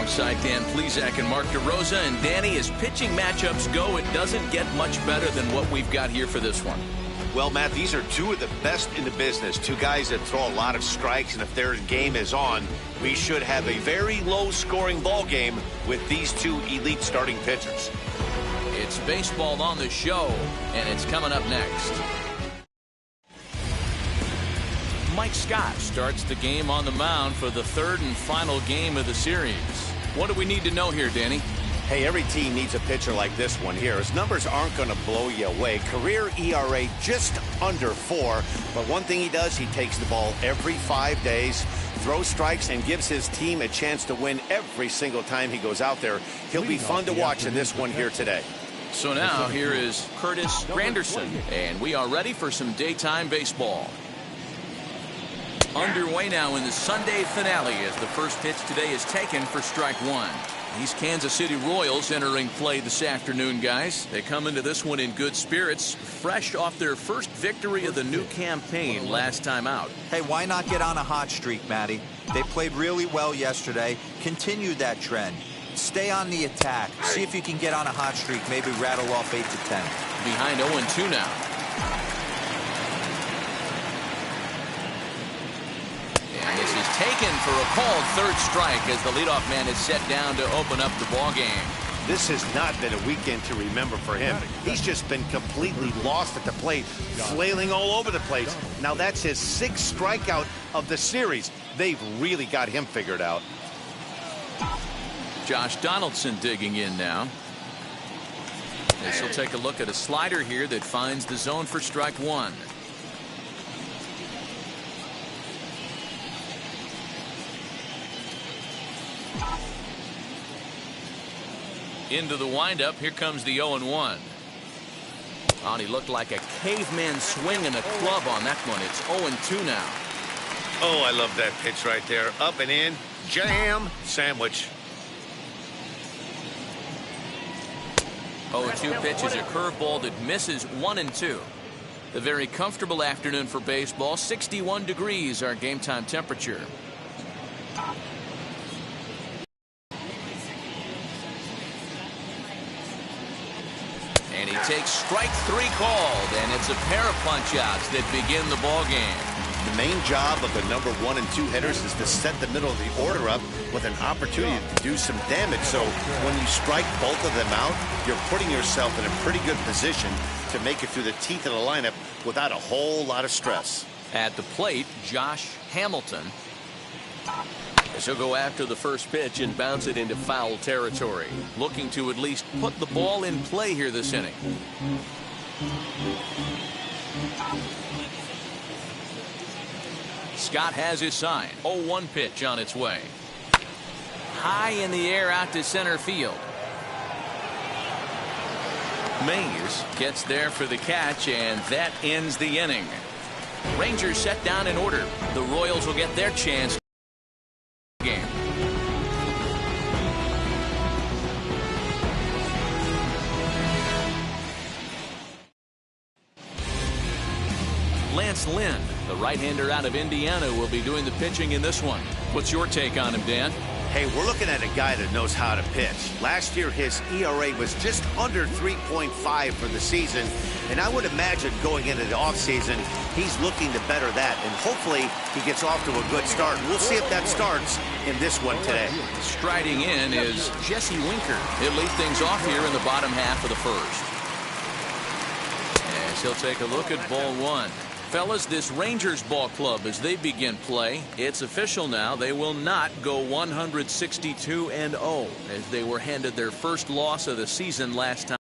alongside Dan Plesac and Mark DeRosa. And Danny, as pitching matchups go, it doesn't get much better than what we've got here for this one. Well, Matt, these are two of the best in the business. Two guys that throw a lot of strikes, and if their game is on, we should have a very low-scoring ball game with these two elite starting pitchers. It's baseball on the show, and it's coming up next. Mike Scott starts the game on the mound for the third and final game of the series. What do we need to know here, Danny? Hey, every team needs a pitcher like this one here. His numbers aren't going to blow you away. Career ERA just under 4. But one thing he does, he takes the ball every 5 days, throws strikes, and gives his team a chance to win every single time he goes out there. He'll be fun to watch in this one here today. So now here is Curtis Granderson, and we are ready for some daytime baseball. Underway now in the Sunday finale as the first pitch today is taken for strike one. These Kansas City Royals entering play this afternoon, guys. They come into this one in good spirits, fresh off their first victory of the new campaign last time out. Hey, why not get on a hot streak, Matty? They played really well yesterday. Continue that trend. Stay on the attack. See if you can get on a hot streak, maybe rattle off 8 to 10. Behind 0-2 now. And this is taken for a called third strike as the leadoff man is set down to open up the ball game. This has not been a weekend to remember for him. He's just been completely lost at the plate, flailing all over the place. Now that's his 6th strikeout of the series. They've really got him figured out. Josh Donaldson digging in now. This will take a look at a slider here that finds the zone for strike one. Into the windup. Here comes the 0-1. Oh, and he looked like a caveman swinging a club on that one. It's 0-2 now. Oh, I love that pitch right there. Up and in. Jam. Sandwich. 0-2 pitch is a curveball that misses 1-2. A very comfortable afternoon for baseball. 61 degrees our game time temperature. And he takes strike 3 called, and it's a pair of punch-outs that begin the ball game. The main job of the number 1 and 2 hitters is to set the middle of the order up with an opportunity to do some damage. So when you strike both of them out, you're putting yourself in a pretty good position to make it through the teeth of the lineup without a whole lot of stress. At the plate, Josh Hamilton. As he'll go after the first pitch and bounce it into foul territory, looking to at least put the ball in play here this inning. Scott has his sign. 0-1 pitch on its way. High in the air out to center field. Mays gets there for the catch, and that ends the inning. Rangers set down in order. The Royals will get their chance. Game. Lynn, the right-hander out of Indiana, will be doing the pitching in this one. What's your take on him, Dan? Hey, we're looking at a guy that knows how to pitch. Last year, his ERA was just under 3.5 for the season, and I would imagine going into the offseason, he's looking to better that, and hopefully he gets off to a good start. We'll see if that starts in this one today. Striding in is Jesse Winker. He'll lead things off here in the bottom half of the first. As he'll take a look at ball one. Fellas, this Rangers ball club, as they begin play, it's official now. They will not go 162-0 as they were handed their first loss of the season last time.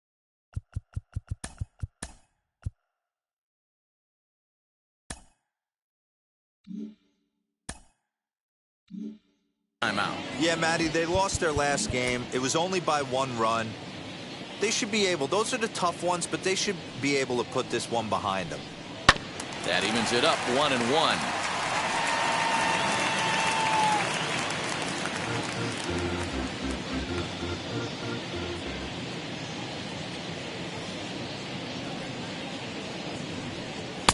Timeout. Yeah, Matty, they lost their last game. It was only by 1 run. They should be able, those are the tough ones, but they should be able to put this one behind them. That evens it up 1-1.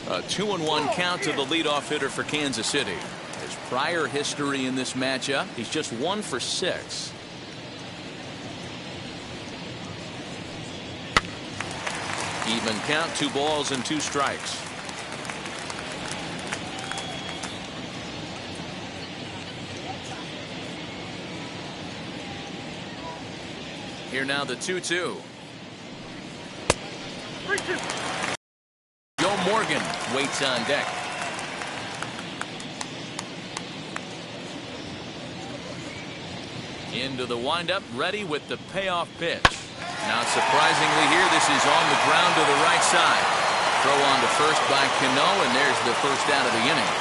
A 2-1 count to the leadoff hitter for Kansas City. His prior history in this matchup, he's just 1 for 6. Even count, 2 balls and 2 strikes. Here now the 2-2. Joe Morgan waits on deck. Into the windup, ready with the payoff pitch. Not surprisingly here, this is on the ground to the right side. Throw on to first by Cano, and there's the first out of the inning.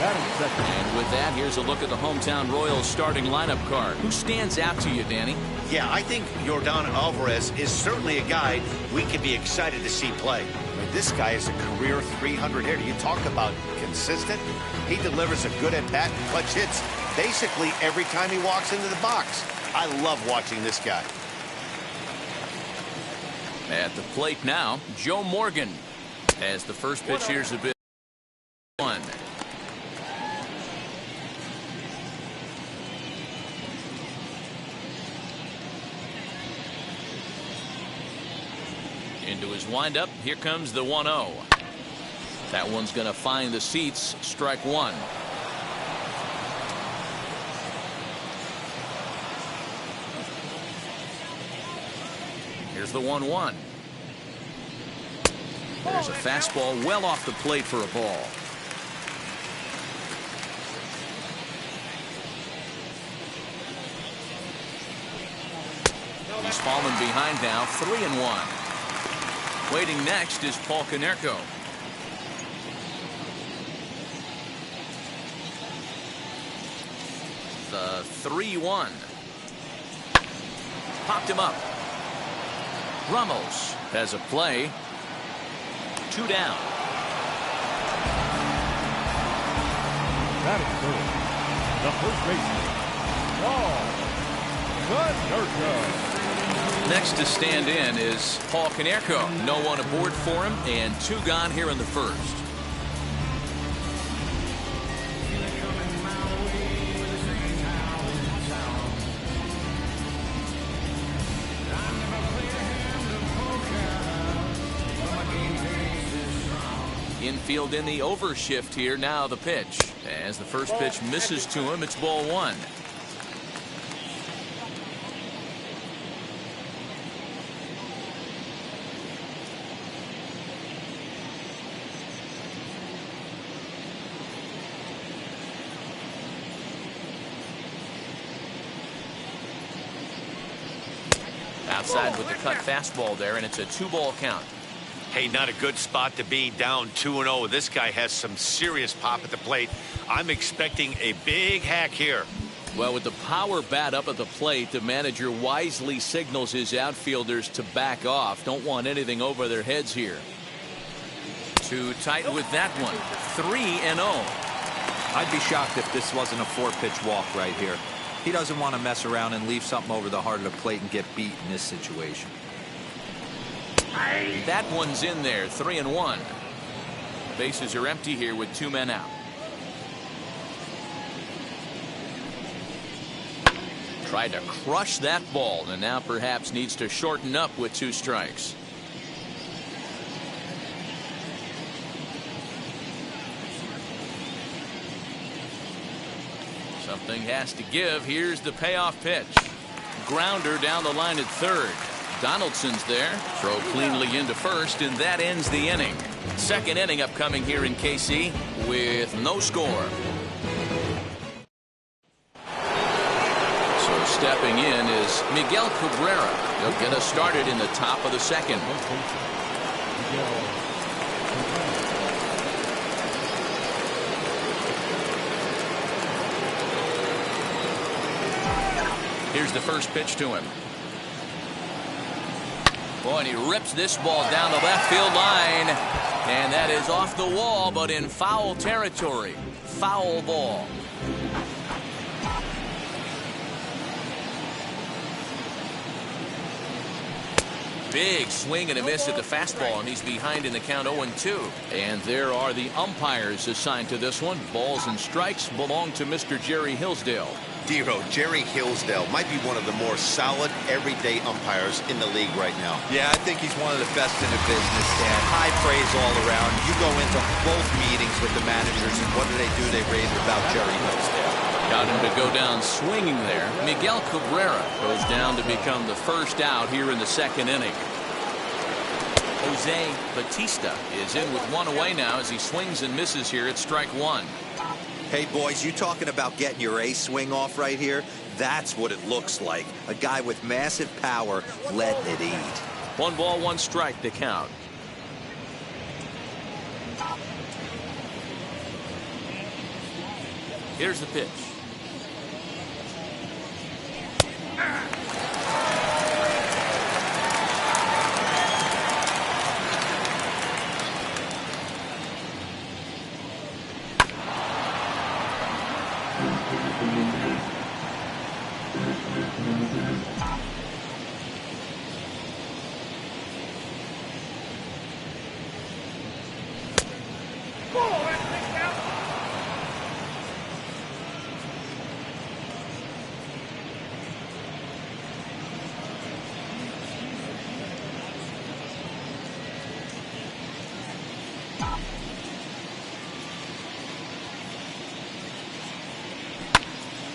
And with that, here's a look at the hometown Royals starting lineup card. Who stands out to you, Danny? Yeah, I think Yordan Alvarez is certainly a guy we can be excited to see play. I mean, this guy is a career 300 hitter. You talk about consistent. He delivers a good at-bat and clutch hits basically every time he walks into the box. I love watching this guy. At the plate now, Joe Morgan. As the first pitch, here's a bit. 1. Into his windup. Here comes the 1-0. That one's going to find the seats. Strike 1. Here's the 1-1. There's a fastball well off the plate for a ball. He's fallen behind now. 3-1. Waiting next is Paul Konerko. The 3-1. Popped him up. Ramos has a play. 2 down. Batting third, the first baseman, Paul Konerko. Next to stand in is Paul Konerko. No one aboard for him, and 2 gone here in the first. Infield in the overshift here. Now the pitch. As the first pitch misses to him, it's ball 1. Outside with the cut fastball there, and it's a 2-ball count. Hey, not a good spot to be, down 2-0. This guy has some serious pop at the plate. I'm expecting a big hack here. Well, with the power bat up at the plate, the manager wisely signals his outfielders to back off. Don't want anything over their heads here. Too tight with that one. 3-0. I'd be shocked if this wasn't a 4-pitch walk right here. He doesn't want to mess around and leave something over the heart of the plate and get beat in this situation. That one's in there. 3-1. Bases are empty here with 2 men out. Tried to crush that ball, and now perhaps needs to shorten up with 2 strikes. Something has to give. Here's the payoff pitch. Grounder down the line at third. Donaldson's there. Throw cleanly into first, and that ends the inning. Second inning upcoming here in KC with no score. So stepping in is Miguel Cabrera. He'll get us started in the top of the second. Here's the first pitch to him. Boy, and he rips this ball down the left field line. And that is off the wall, but in foul territory. Foul ball. Big swing and a miss at the fastball, and he's behind in the count 0-2. And there are the umpires assigned to this one. Balls and strikes belong to Mr. Jerry Hillsdale. Dero, Jerry Hillsdale might be one of the more solid everyday umpires in the league right now. Yeah, I think he's one of the best in the business, Dan. High praise all around. You go into both meetings with the managers, and what do? They rave about Jerry Hillsdale. Got him to go down swinging there. Miguel Cabrera goes down to become the first out here in the second inning. Jose Batista is in with one away now as he swings and misses here at strike one. Hey, boys, you talking about getting your A swing off right here? That's what it looks like. A guy with massive power letting it eat. 1 ball, 1 strike to count. Here's the pitch.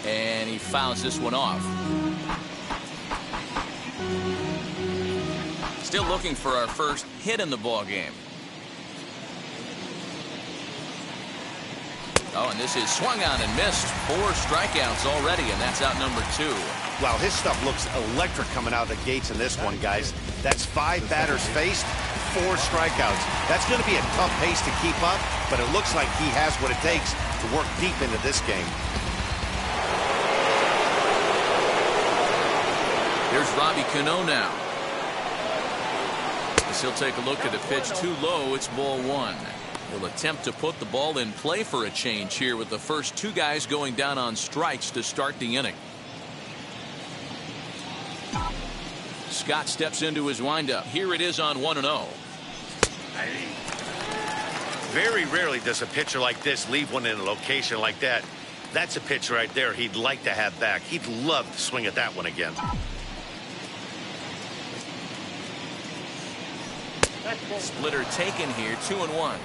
And he fouls this one off. Still looking for our first hit in the ball game. Oh, and this is swung on and missed. 4 strikeouts already, and that's out number 2. Wow, his stuff looks electric coming out of the gates in this one, guys. That's 5 batters faced, 4 strikeouts. That's going to be a tough pace to keep up, but it looks like he has what it takes to work deep into this game. Here's Robbie Cano now. As he'll take a look at a pitch too low. It's ball 1. He'll attempt to put the ball in play for a change here with the first 2 guys going down on strikes to start the inning. Scott steps into his windup. Here it is on 1-0. Very rarely does a pitcher like this leave one in a location like that. That's a pitch right there he'd like to have back. He'd love to swing at that one again. Splitter taken here, 2-1.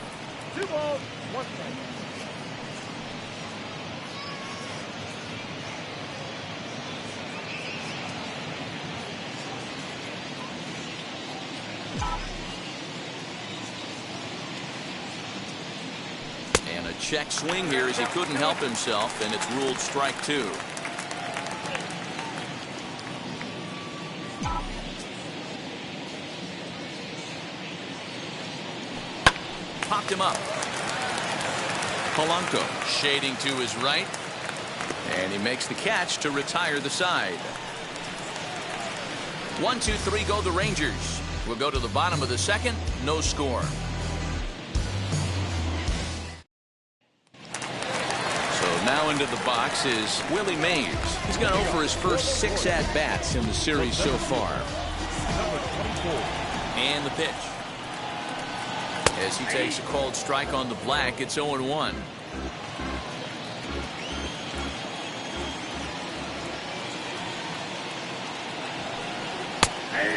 2 balls, 1 strike. And a check swing here as he couldn't help himself, and it's ruled strike 2. Popped him up. Polanco shading to his right, and he makes the catch to retire the side. 1, 2, 3 go the Rangers. We'll go to the bottom of the second. No score. So now into the box is Willie Mays. He's gone over his first 6 at-bats in the series so far. And the pitch. As he takes a called strike on the black, it's 0-1.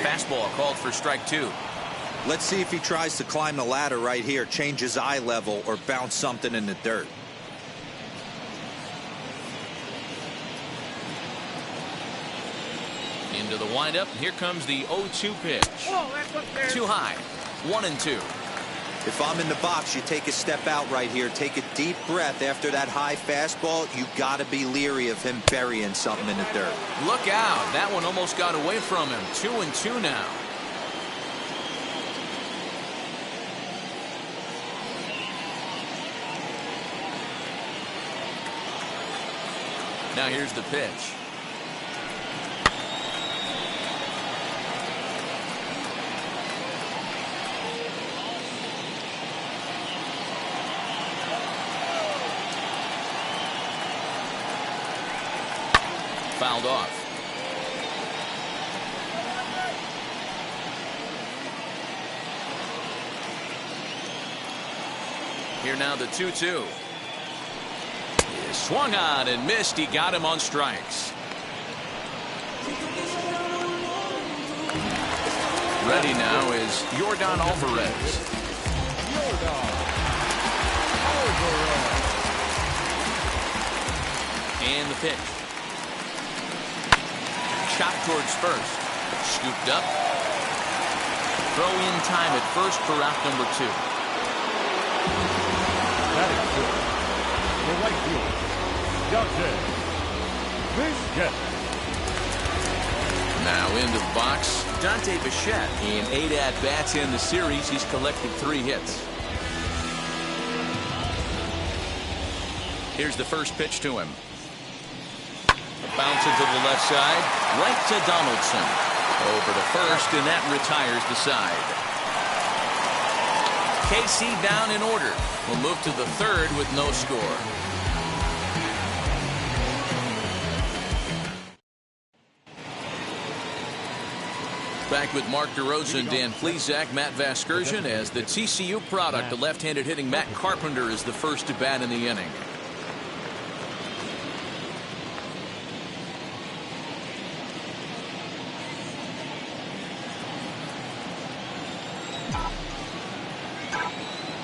Fastball called for strike 2. Let's see if he tries to climb the ladder right here, change his eye level, or bounce something in the dirt. Into the windup. Here comes the 0-2 pitch. Too high. 1-2. If I'm in the box, you take a step out right here. Take a deep breath after that high fastball. You got to be leery of him burying something in the dirt. Look out. That one almost got away from him. 2-2 now. Now here's the pitch. Fouled off. Here now the 2-2. He swung on and missed. He got him on strikes. Ready now is Yordan Alvarez. And the pitch. Shot towards first. Scooped up. Throw in time at first for out number 2. That is good. The right field. Dante. Bichette. Now into the box, Dante Bichette. In 8 at-bats in the series, he's collected 3 hits. Here's the first pitch to him. Bouncing to the left side, right to Donaldson. Over to first, and that retires the side. KC down in order. We'll move to the 3rd with no score. Back with Mark DeRosa, Dan Plesac, Matt Vasgersian as the TCU product. The left-handed hitting Matt Carpenter is the first to bat in the inning.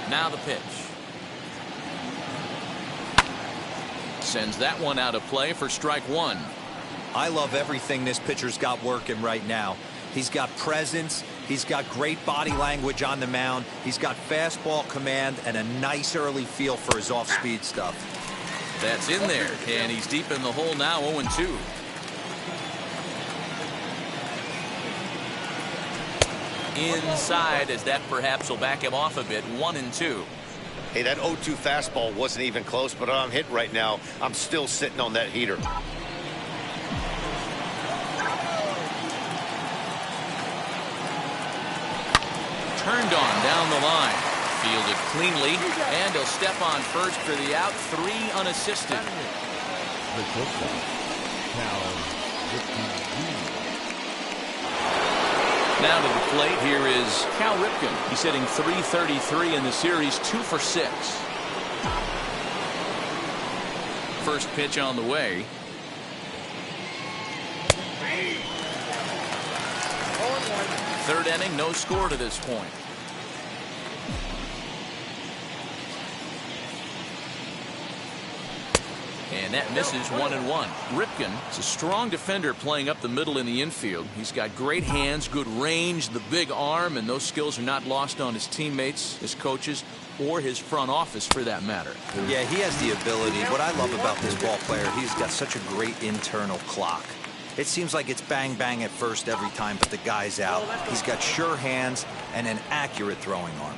Now the pitch. Sends that one out of play for strike 1. I love everything this pitcher's got working right now. He's got presence. He's got great body language on the mound. He's got fastball command and a nice early feel for his off-speed stuff. That's in there, and he's deep in the hole now, 0-2. Inside, as that perhaps will back him off a bit. 1-2. Hey, that 0-2 fastball wasn't even close, but I'm hit right now. I'm still sitting on that heater. Turned on down the line. Fielded cleanly, and he'll step on first for the out. 3 unassisted. Now to the plate, here is Cal Ripken. He's hitting .333 in the series, 2 for 6. First pitch on the way. Third inning, no score to this point. And that misses 1-1. Ripken is a strong defender playing up the middle in the infield. He's got great hands, good range, the big arm, and those skills are not lost on his teammates, his coaches, or his front office for that matter. Yeah, he has the ability. What I love about this ball player, he's got such a great internal clock. It seems like it's bang bang at first every time, but the guy's out. He's got sure hands and an accurate throwing arm.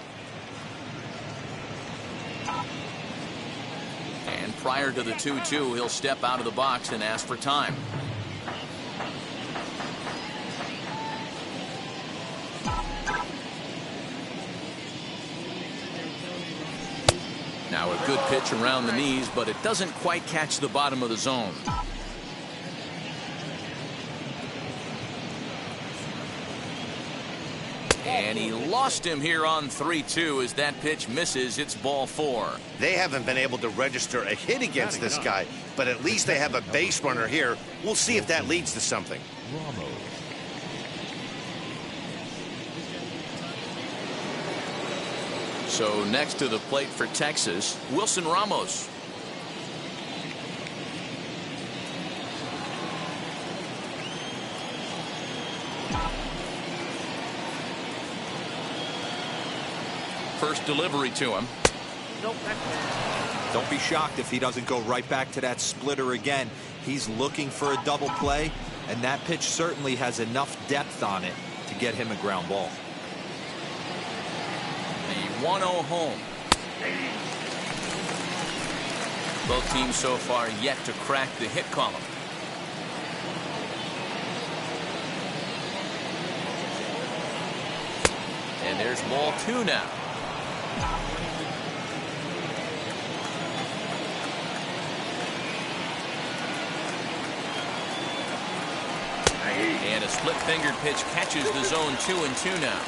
And prior to the 2-2, he'll step out of the box and ask for time. Now a good pitch around the knees, but it doesn't quite catch the bottom of the zone. And he lost him here on 3-2 as that pitch misses. It's ball 4. They haven't been able to register a hit against this guy, but at least they have a base runner here. We'll see if that leads to something. So next to the plate for Texas, Wilson Ramos. First delivery to him. Don't be shocked if he doesn't go right back to that splitter again. He's looking for a double play, and that pitch certainly has enough depth on it to get him a ground ball. The 1-0 home. Both teams so far yet to crack the hit column. And there's ball 2 now. And a split-fingered pitch catches the zone. 2-2 now.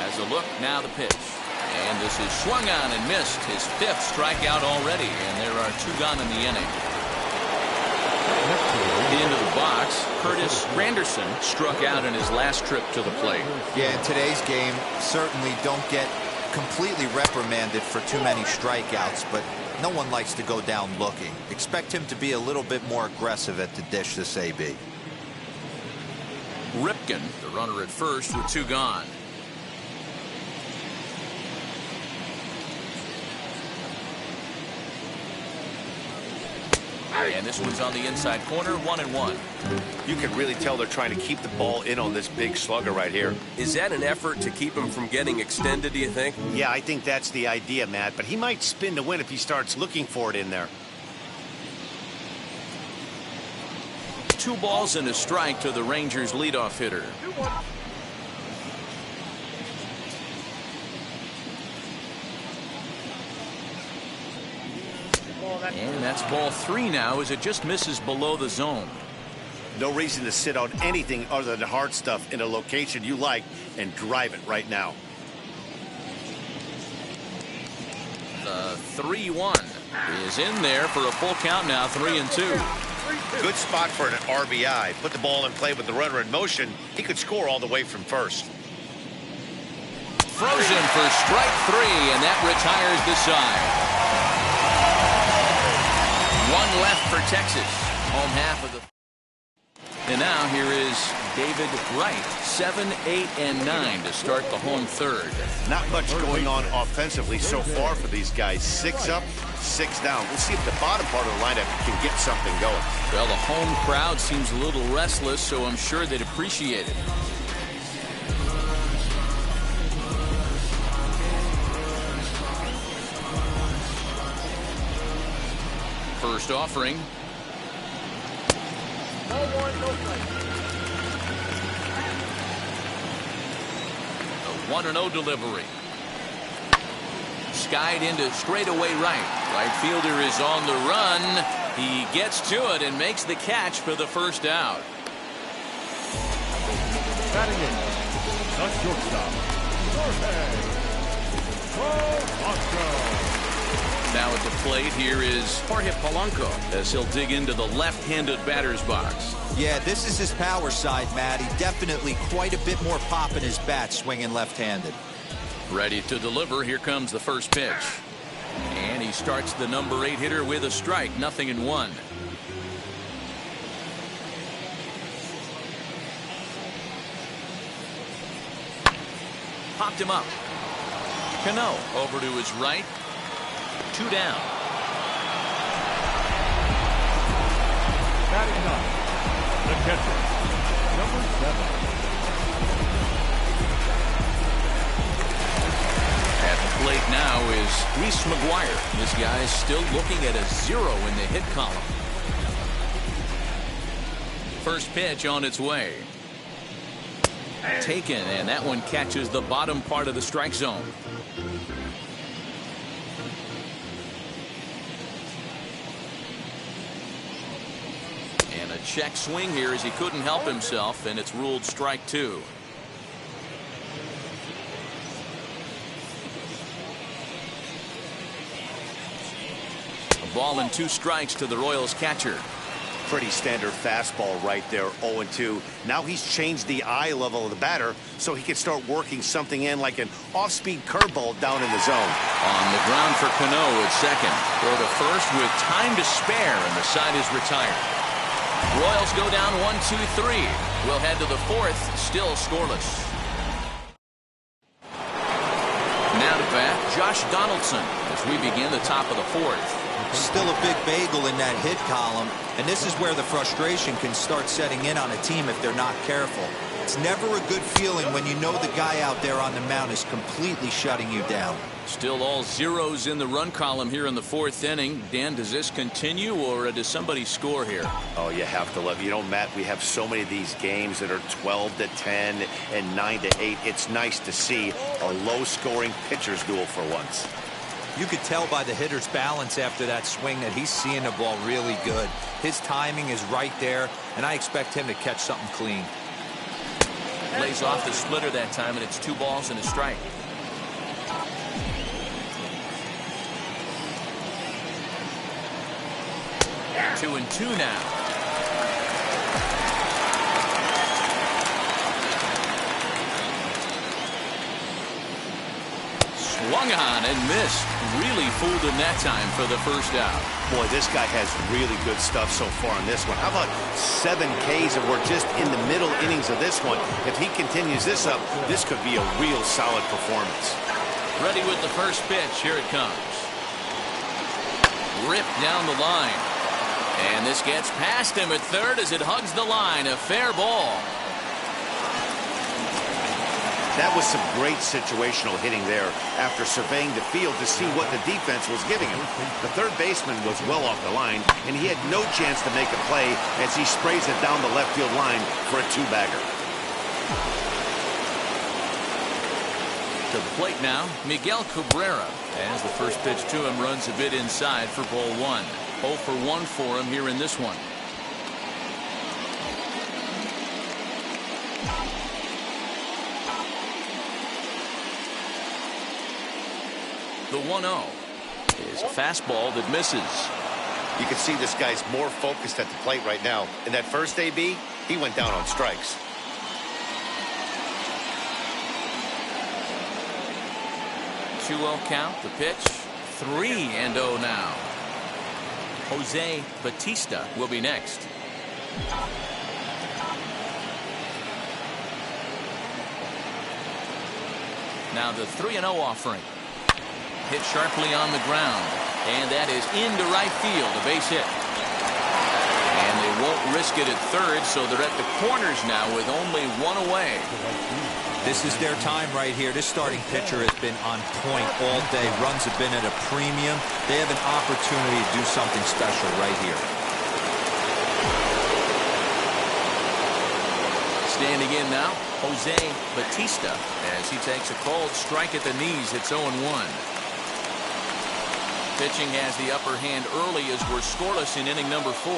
Has a look, now the pitch. And this is swung on and missed. His 5th strikeout already, and there are 2 gone in the inning. Into the box, Curtis Granderson struck out in his last trip to the plate. Yeah, in today's game, certainly don't get completely reprimanded for too many strikeouts, but no one likes to go down looking. Expect him to be a little bit more aggressive at the dish this AB. Ripken, the runner at first with 2 gone. And this one's on the inside corner, 1-1. You can really tell they're trying to keep the ball in on this big slugger right here. Is that an effort to keep him from getting extended, do you think? Yeah, I think that's the idea, Matt, but he might spin to win if he starts looking for it in there. 2 balls and a strike to the Rangers leadoff hitter. And that's ball 3 now as it just misses below the zone. No reason to sit on anything other than hard stuff in a location you like and drive it right now. The 3-1 is in there for a full count now, 3-2. Good spot for an RBI. Put the ball in play with the runner in motion. He could score all the way from first. Frozen for strike 3, and that retires the side. 1 left for Texas. Home half of the. And now here is David Wright, 7, 8, and 9 to start the home third. Not much going on offensively so far for these guys. 6 up, 6 down. We'll see if the bottom part of the lineup can get something going. Well, the home crowd seems a little restless, so I'm sure they'd appreciate it. First offering. No one, no strike. A 1-0 delivery. Skied into straightaway right. Right fielder is on the run. He gets to it and makes the catch for the first out. Batting in, the shortstop, Jorge Polanco. Now at the plate, here is Jorge Polanco as he'll dig into the left-handed batter's box. Yeah, this is his power side, Matty. Definitely quite a bit more pop in his bat swinging left-handed. Ready to deliver. Here comes the first pitch. And he starts the number 8 hitter with a strike, 0-1. Popped him up. Cano over to his right. 2 down. Batting 9, the catcher, number 7. At the plate now is Reese McGuire. This guy is still looking at a 0 in the hit column. First pitch on its way. Taken, and that one catches the bottom part of the strike zone. And a check swing here as he couldn't help himself, and it's ruled strike 2. A ball and 2 strikes to the Royals catcher. Pretty standard fastball right there, 0-2. Now he's changed the eye level of the batter so he can start working something in like an off-speed curveball down in the zone. On the ground for Cano at second. Throw to first with time to spare, and the side is retired. Royals go down 1-2-3. We'll head to the 4th, still scoreless. Now to bat, Josh Donaldson as we begin the top of the 4th. Still a big bagel in that hit column, and this is where the frustration can start setting in on a team if they're not careful. It's never a good feeling when you know the guy out there on the mound is completely shutting you down. Still all zeros in the run column here in the 4th inning. Dan, does this continue, or does somebody score here? Oh, you have to love. You know, Matt, we have so many of these games that are 12-10 and 9-8. It's nice to see a low-scoring pitcher's duel for once. You could tell by the hitter's balance after that swing that he's seeing the ball really good. His timing is right there, and I expect him to catch something clean. Lays off the splitter that time, and it's 2 balls and a strike. Two and two now. Swung on and missed. Really fooled him that time for the first out. Boy, this guy has really good stuff so far on this one. How about 7 Ks, and we're just in the middle innings of this one. If he continues this up, this could be a real solid performance. Ready with the first pitch. Here it comes. Ripped down the line. And this gets past him at third as it hugs the line. A fair ball. That was some great situational hitting there after surveying the field to see what the defense was giving him. The third baseman was well off the line, and he had no chance to make a play as he sprays it down the left field line for a 2-bagger. To the plate now, Miguel Cabrera, as the first pitch to him runs a bit inside for ball 1. 0 for 1 for him here in this one. The 1-0 is a fastball that misses. You can see this guy's more focused at the plate right now. In that first AB, he went down on strikes. The 2-0 count, the pitch. 3-0 now. Jose Batista will be next. Now the 3-0 offering. Hit sharply on the ground, and that is into right field, a base hit. And they won't risk it at third, so they're at the corners now with only 1 away. This is their time right here. This starting pitcher has been on point all day. Runs have been at a premium. They have an opportunity to do something special right here. Standing in now, Jose Batista, as he takes a cold strike at the knees. It's 0-1. Pitching has the upper hand early as we're scoreless in inning number 4.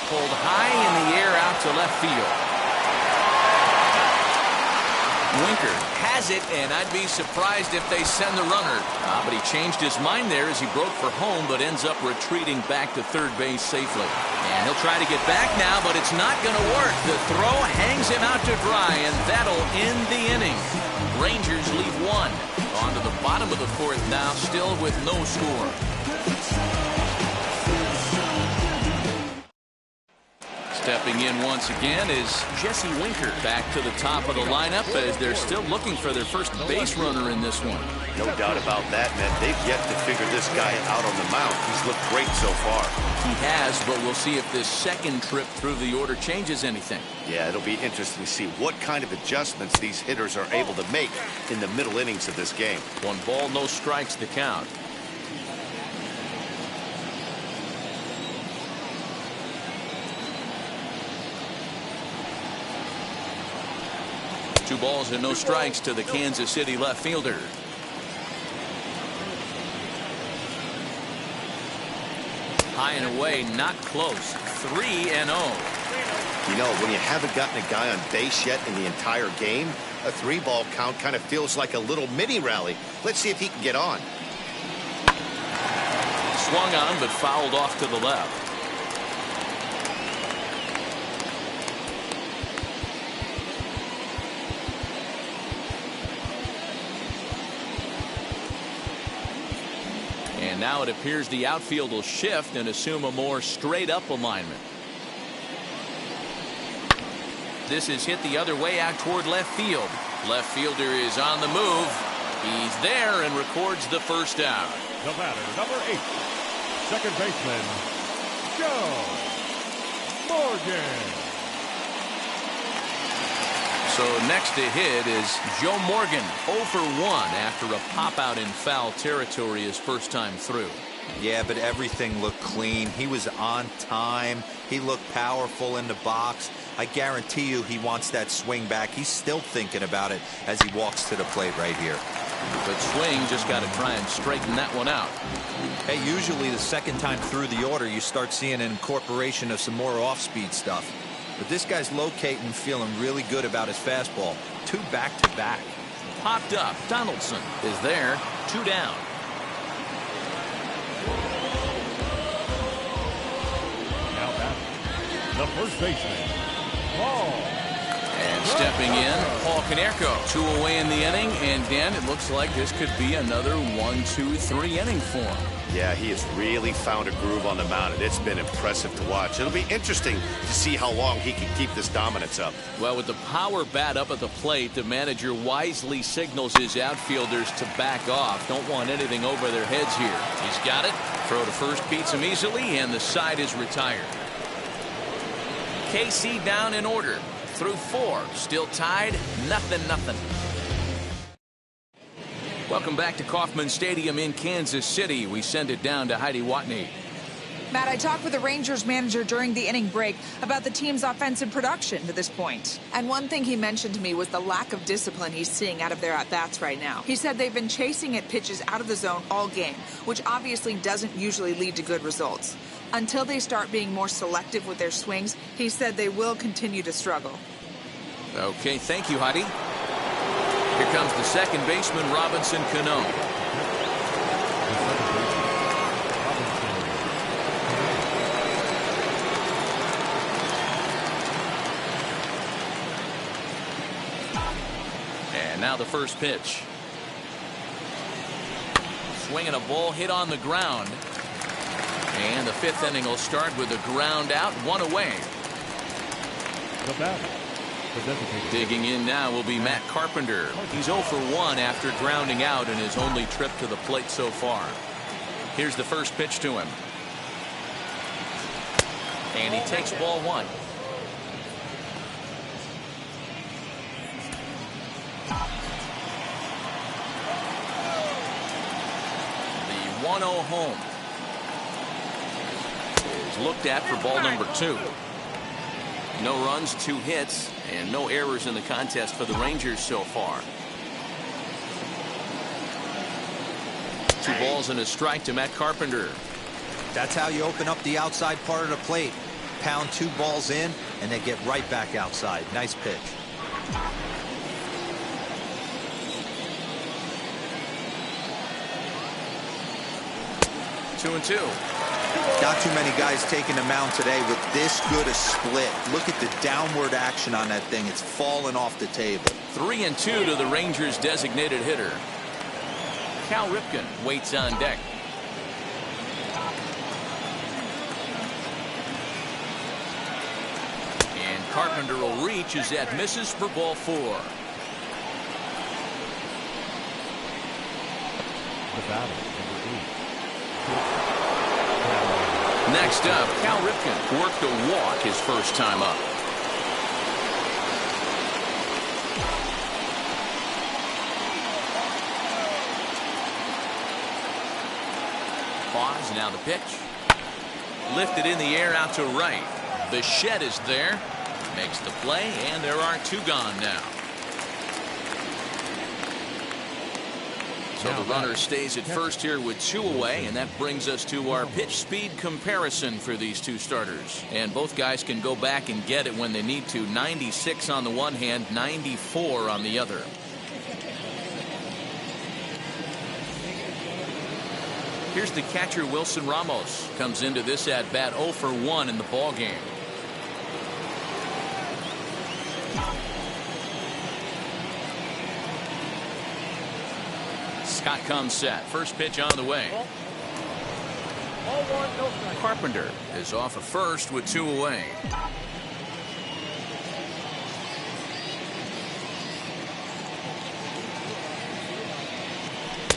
Pulled high in the air out to left field. Winker has it, and I'd be surprised if they send the runner. But he changed his mind there as he broke for home, but ends up retreating back to third base safely. And he'll try to get back now, but it's not going to work. The throw hangs him out to dry, and that'll end the inning. Rangers lead 1. On to the bottom of the 4th now, still with no score. Stepping in once again is Jesse Winker. Back to the top of the lineup as they're still looking for their first base runner in this one. No doubt about that, man. They've yet to figure this guy out on the mound. He's looked great so far. He has, but we'll see if this second trip through the order changes anything. Yeah, it'll be interesting to see what kind of adjustments these hitters are able to make in the middle innings of this game. 1 ball, no strikes to count. Two balls and no strikes to the Kansas City left fielder. High and away, not close. 3-0. You know, when you haven't gotten a guy on base yet in the entire game, a 3-ball count kind of feels like a little mini rally. Let's see if he can get on. Swung on, but fouled off to the left. And now it appears the outfield will shift and assume a more straight-up alignment. This is hit the other way out toward left field. Left fielder is on the move. He's there and records the first out. The batter, number 8, second baseman, Joe Morgan. So next to hit is Joe Morgan, 0 for 1 after a pop out in foul territory his first time through. Yeah, but everything looked clean. He was on time. He looked powerful in the box. I guarantee you he wants that swing back. He's still thinking about it as he walks to the plate right here. But swing, just got to try and straighten that one out. Hey, usually the second time through the order, you start seeing an incorporation of some more off-speed stuff. But this guy's locating, feeling really good about his fastball. 2 back-to-back. Popped up. Donaldson is there. 2 down. Now batting, the first baseman, Paul. And stepping in, Paul Konerko. 2 away in the inning, and Dan, it looks like this could be another 1-2-3 inning for him. Yeah, he has really found a groove on the mound, and it's been impressive to watch. It'll be interesting to see how long he can keep this dominance up. Well, with the power bat up at the plate, the manager wisely signals his outfielders to back off. Don't want anything over their heads here. He's got it. Throw to first beats him easily, and the side is retired. KC down in order. Through 4. Still tied. 0-0. Welcome back to Kauffman Stadium in Kansas City. We send it down to Heidi Watney. Matt, I talked with the Rangers manager during the inning break about the team's offensive production to this point. And one thing he mentioned to me was the lack of discipline he's seeing out of their at-bats right now. He said they've been chasing at pitches out of the zone all game, which obviously doesn't usually lead to good results. Until they start being more selective with their swings, he said they will continue to struggle. Okay, thank you, Heidi. Here comes the second baseman, Robinson Cano. And now the first pitch. Swinging a ball hit on the ground. And the 5th inning will start with a ground out, 1 away. The batter, Digging in now will be Matt Carpenter. He's 0 for 1 after grounding out in his only trip to the plate so far. Here's the first pitch to him. And he takes ball 1. The 1-0 home is looked at for ball number 2. No runs, 2 hits, and no errors in the contest for the Rangers so far. 2 balls and a strike to Matt Carpenter. That's how you open up the outside part of the plate. Pound 2 balls in, and they get right back outside. Nice pitch. Two and two. Not too many guys taking the mound today with this good a split. Look at the downward action on that thing. It's falling off the table. 3-2 to the Rangers' designated hitter. Cal Ripken waits on deck. And Carpenter will reach as that misses for ball 4. the batter, Next up, Cal Ripken worked a walk his first time up. Pause, now the pitch. Lifted in the air out to right. The shed is there. Makes the play, and there are 2 gone now. So the runner stays at first here with 2 away, and that brings us to our pitch speed comparison for these 2 starters. And both guys can go back and get it when they need to. 96 on the one hand, 94 on the other. Here's the catcher, Wilson Ramos. Comes into this at bat 0 for 1 in the ball game. Scott comes set. First pitch on the way. Carpenter is off of first with 2 away.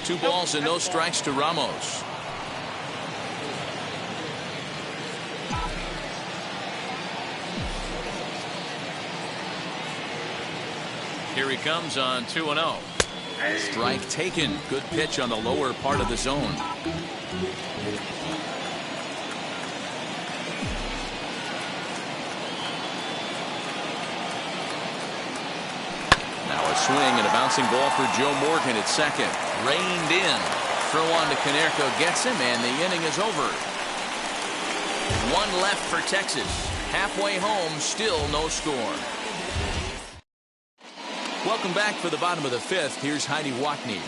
Two balls and no strikes to Ramos. Here he comes on 2-0. Strike taken. Good pitch on the lower part of the zone. Now a swing and a bouncing ball for Joe Morgan at second. Reined in. Throw on to Konerko gets him, and the inning is over. One left for Texas. Halfway home, still no score. Welcome back for the bottom of the fifth. Here's Heidi Watney.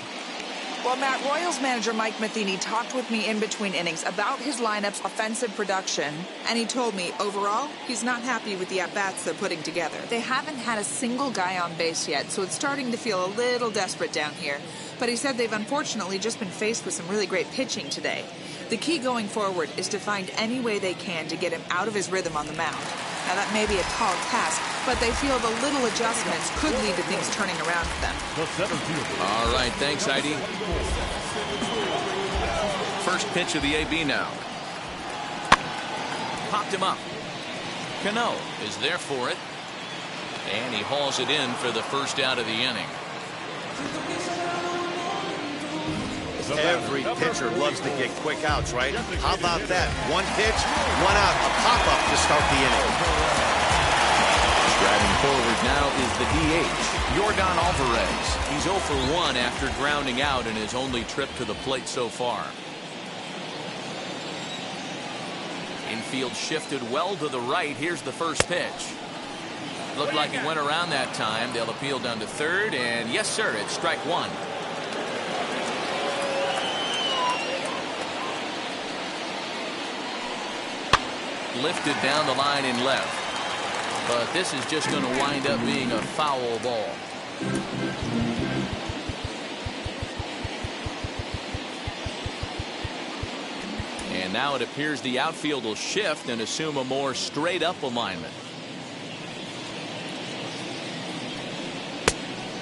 Well, Matt, Royals manager Mike Matheny talked with me in between innings about his lineup's offensive production, and he told me, overall, he's not happy with the at-bats they're putting together. They haven't had a single guy on base yet, so it's starting to feel a little desperate down here. But he said they've unfortunately just been faced with some really great pitching today. The key going forward is to find any way they can to get him out of his rhythm on the mound. Now, that may be a tall task, but they feel the little adjustments could lead to things turning around for them. All right, thanks, Heidi. First pitch of the AB now. Popped him up. Cano is there for it. And he hauls it in for the first out of the inning. Every pitcher loves to get quick outs, right? How about that? One pitch, one out, a pop-up to start the inning. Striding forward now is the DH, Yordan Alvarez. He's 0 for 1 after grounding out in his only trip to the plate so far. Infield shifted well to the right. Here's the first pitch. Looked like he went around that time. They'll appeal down to third, and yes, sir, it's strike one. Lifted down the line in left. But this is just going to wind up being a foul ball. And now it appears the outfield will shift and assume a more straight up alignment.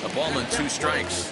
A ball and 2 strikes.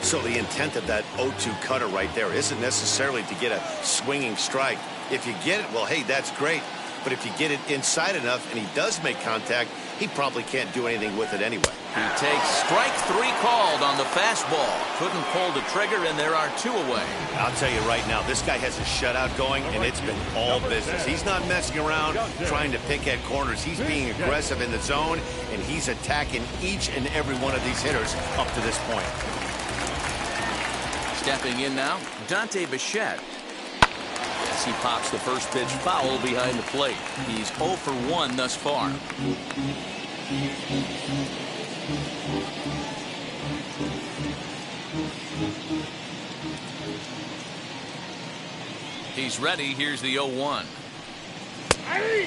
So the intent of that 0-2 cutter right there isn't necessarily to get a swinging strike. If you get it, well, hey, that's great. But if you get it inside enough and he does make contact, he probably can't do anything with it anyway. He takes strike 3 called on the fastball. Couldn't pull the trigger, and there are 2 away. I'll tell you right now, this guy has a shutout going, and it's been all business. He's not messing around trying to pick at corners. He's being aggressive in the zone, and he's attacking each and every one of these hitters up to this point. Stepping in now, Dante Bichette. As he pops the first pitch foul behind the plate. He's 0 for 1 thus far. He's ready. Here's the 0-1.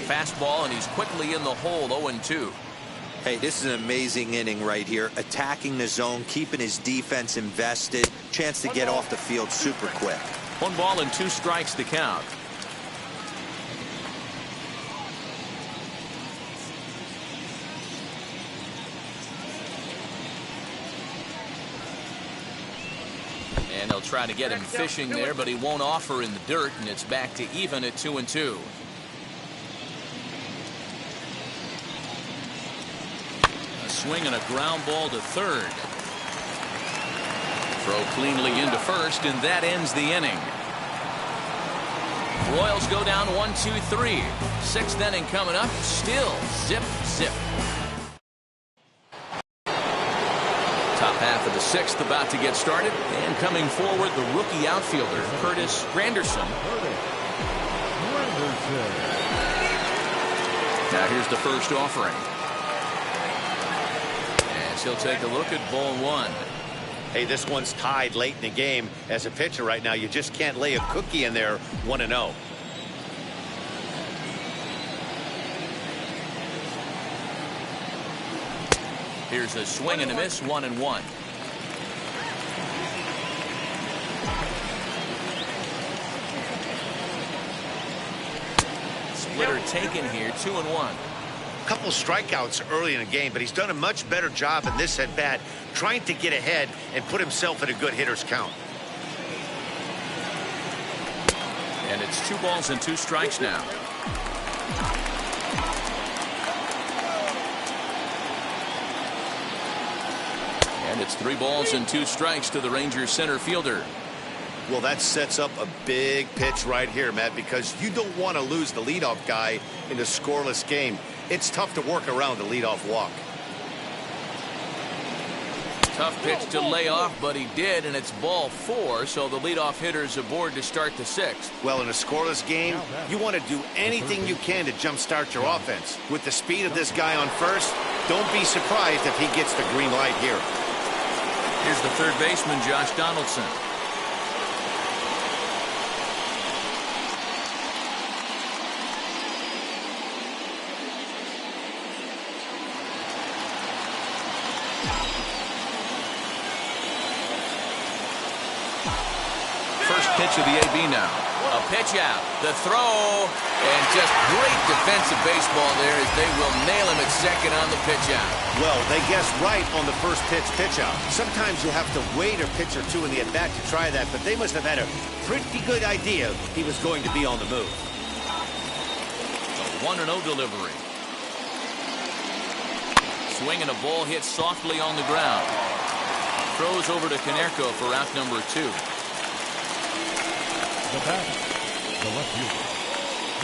Fastball, and he's quickly in the hole. 0-2. Hey, this is an amazing inning right here. Attacking the zone, keeping his defense invested. Chance to get off the field super quick. 1 ball and 2 strikes to count. And they'll try to get him fishing there, but he won't offer in the dirt, and it's back to even at 2-2. A swing and a ground ball to third. Throw cleanly into first, and that ends the inning. Royals go down 1-2-3. 6th inning coming up. Still zip, zip. Top half of the 6th about to get started. And coming forward, the rookie outfielder, Curtis Granderson. Now here's the first offering. And he'll take a look at ball 1. Hey, this one's tied late in the game. As a pitcher right now, you just can't lay a cookie in there 1-0. Here's a swing and a miss, 1-1. Splitter taken here, 2-1. Couple strikeouts early in the game, but he's done a much better job in this at bat trying to get ahead and put himself in a good hitter's count. And it's 2 balls and 2 strikes now. And it's 3 balls and 2 strikes to the Rangers center fielder. Well, that sets up a big pitch right here, Matt, because you don't want to lose the leadoff guy in a scoreless game. It's tough to work around the leadoff walk. Tough pitch to lay off, but he did, and it's ball 4, so the leadoff hitter's aboard to start the 6th. Well, in a scoreless game, you want to do anything you can to jumpstart your offense. With the speed of this guy on first, don't be surprised if he gets the green light here. Here's the third baseman, Josh Donaldson. First pitch of the AB now. A pitch out. The throw. And just great defensive baseball there as they will nail him at second on the pitch out. Well, they guessed right on the first pitch out. Sometimes you have to wait a pitch or two in the at-bat to try that, but they must have had a pretty good idea he was going to be on the move. A 1-0 delivery. Swing and a ball hit softly on the ground. Throws over to Konerko for out number 2. The batter, the left fielder,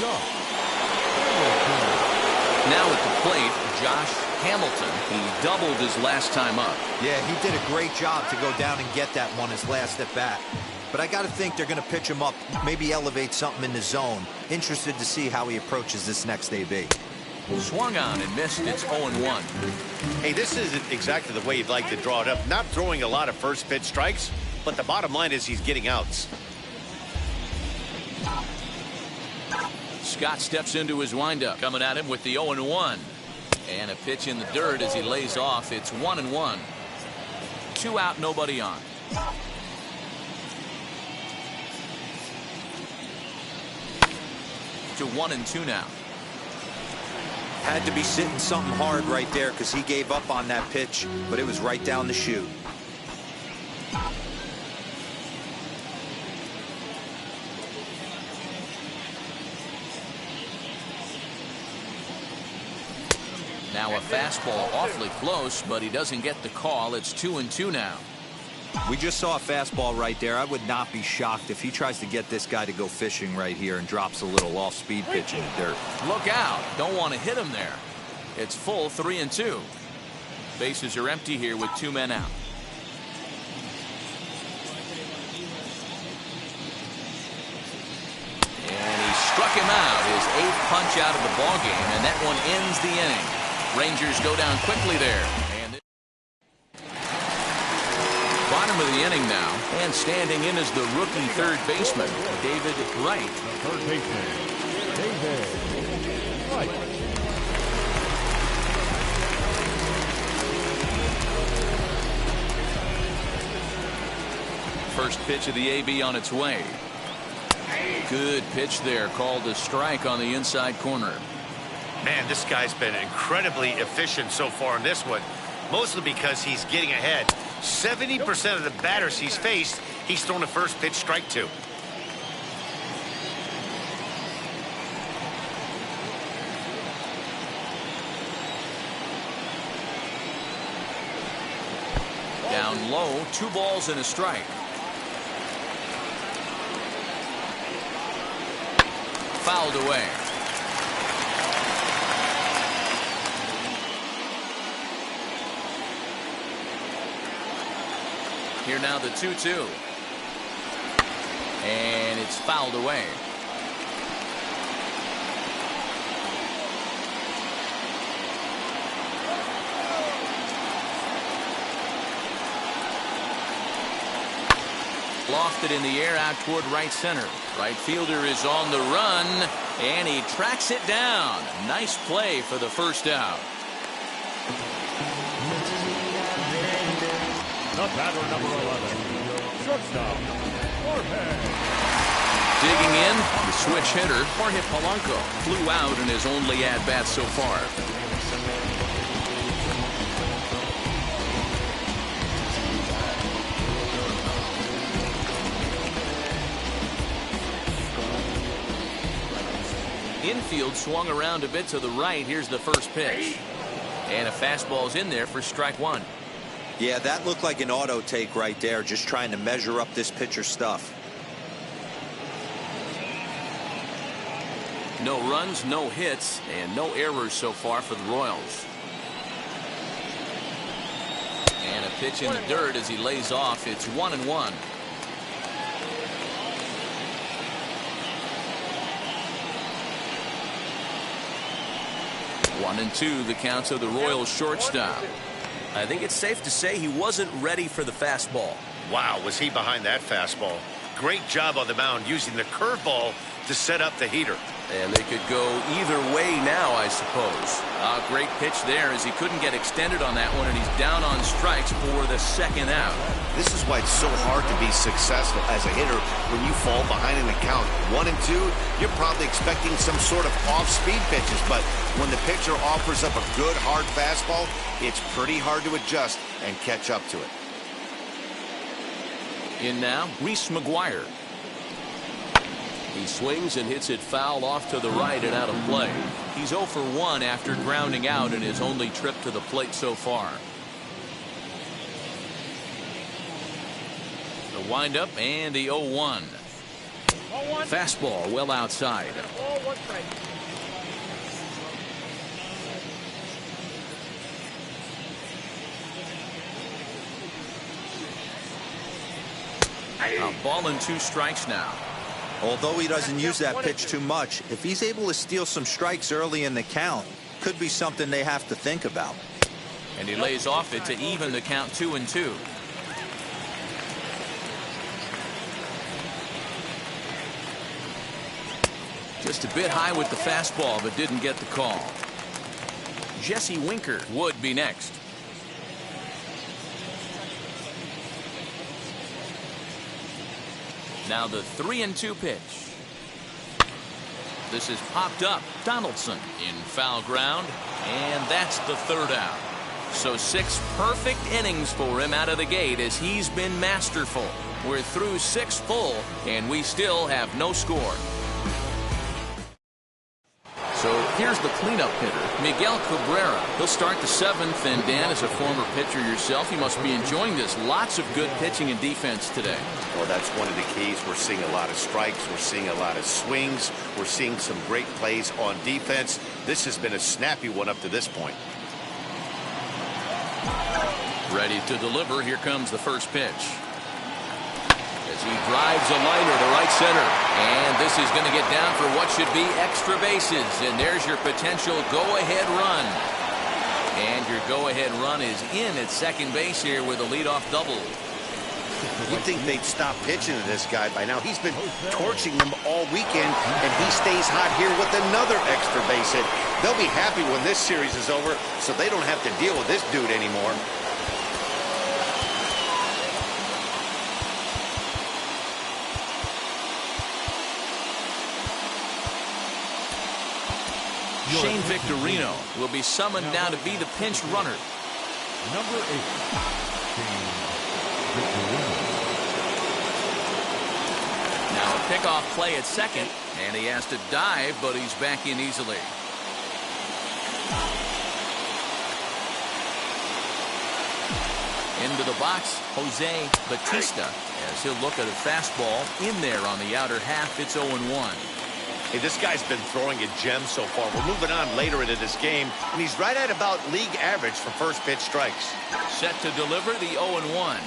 Josh. Now at the plate, Josh Hamilton. He doubled his last time up. Yeah, he did a great job to go down and get that one his last at bat. But I got to think they're going to pitch him up, maybe elevate something in the zone. Interested to see how he approaches this next AB. Swung on and missed. It's 0-1. Hey, this isn't exactly the way you'd like to draw it up. Not throwing a lot of first pitch strikes, but the bottom line is he's getting outs. Scott steps into his windup. Coming at him with the 0-1. And a pitch in the dirt as he lays off. It's 1-1. 2 out, nobody on. To 1-2 now. Had to be sitting something hard right there because he gave up on that pitch, but it was right down the chute. Now a fastball awfully close, but he doesn't get the call. It's 2-2 now. We just saw a fastball right there. I would not be shocked if he tries to get this guy to go fishing right here and drops a little off-speed pitch in the dirt. Look out. Don't want to hit him there. It's full 3-2. Bases are empty here with 2 men out. And he struck him out, his 8th punch out of the ballgame, and that one ends the inning. Rangers go down quickly there. And bottom of the inning now, and standing in is the rookie third baseman, David Wright. The third baseman, David Wright. First pitch of the AB on its way. Good pitch there, called a strike on the inside corner. Man, this guy's been incredibly efficient so far in this one, mostly because he's getting ahead. 70% of the batters he's faced, he's thrown a first pitch strike to. Down low, 2 balls and a strike. Fouled away. Here now the 2-2. And it's fouled away. Lofted in the air out toward right center. Right fielder is on the run, and he tracks it down. Nice play for the first out. The batter, number 11, shortstop, Jorge. Digging in, the switch hitter, Jorge Polanco, flew out in his only at-bat so far. Infield swung around a bit to the right. Here's the first pitch. And a fastball's in there for strike 1. Yeah, that looked like an auto take right there, just trying to measure up this pitcher's stuff. No runs, no hits, and no errors so far for the Royals. And a pitch in the dirt as he lays off. It's 1-1. 1-2 the count of the Royals shortstop. I think it's safe to say he wasn't ready for the fastball. Wow, was he behind that fastball. Great job on the mound using the curveball to set up the heater. And they could go either way now, I suppose. A great pitch there as he couldn't get extended on that one, and he's down on strikes for the second out. This is why it's so hard to be successful as a hitter when you fall behind in the count 1-2. You're probably expecting some sort of off-speed pitches, but when the pitcher offers up a good hard fastball, it's pretty hard to adjust and catch up to it. In now, Reese McGuire. He swings and hits it foul off to the right and out of play. He's 0 for 1 after grounding out in his only trip to the plate so far. The windup and the 0-1. Fastball well outside. A ball and 2 strikes now. Although he doesn't use that pitch too much, if he's able to steal some strikes early in the count, could be something they have to think about. And he lays off it to even the count 2-2. Just a bit high with the fastball, but didn't get the call. Jesse Winker would be next. Now the 3-2 pitch. This is popped up. Donaldson in foul ground, and that's the third out. So 6 perfect innings for him out of the gate as he's been masterful. We're through 6 full, and we still have no score. So here's the cleanup hitter, Miguel Cabrera. He'll start the 7th, and Dan, as a former pitcher yourself, you must be enjoying this. Lots of good pitching and defense today. Well, that's one of the keys. We're seeing a lot of strikes. We're seeing a lot of swings. We're seeing some great plays on defense. This has been a snappy one up to this point. Ready to deliver. Here comes the first pitch. As he drives a liner to right center. And this is going to get down for what should be extra bases. And there's your potential go-ahead run. And your go-ahead run is in at second base here with a leadoff double. You'd think they'd stop pitching to this guy by now. He's been torching them all weekend, and he stays hot here with another extra base hit. They'll be happy when this series is over, so they don't have to deal with this dude anymore. Shane Victorino will be summoned now to be the pinch runner. Number 8, Shane Victorino. Now a pickoff play at second, and he has to dive, but he's back in easily. Into the box, Jose Batista, as he'll look at a fastball in there on the outer half. It's 0-1. Hey, this guy's been throwing a gem so far. We're moving on later into this game, and he's right at about league average for first pitch strikes. Set to deliver the 0-1.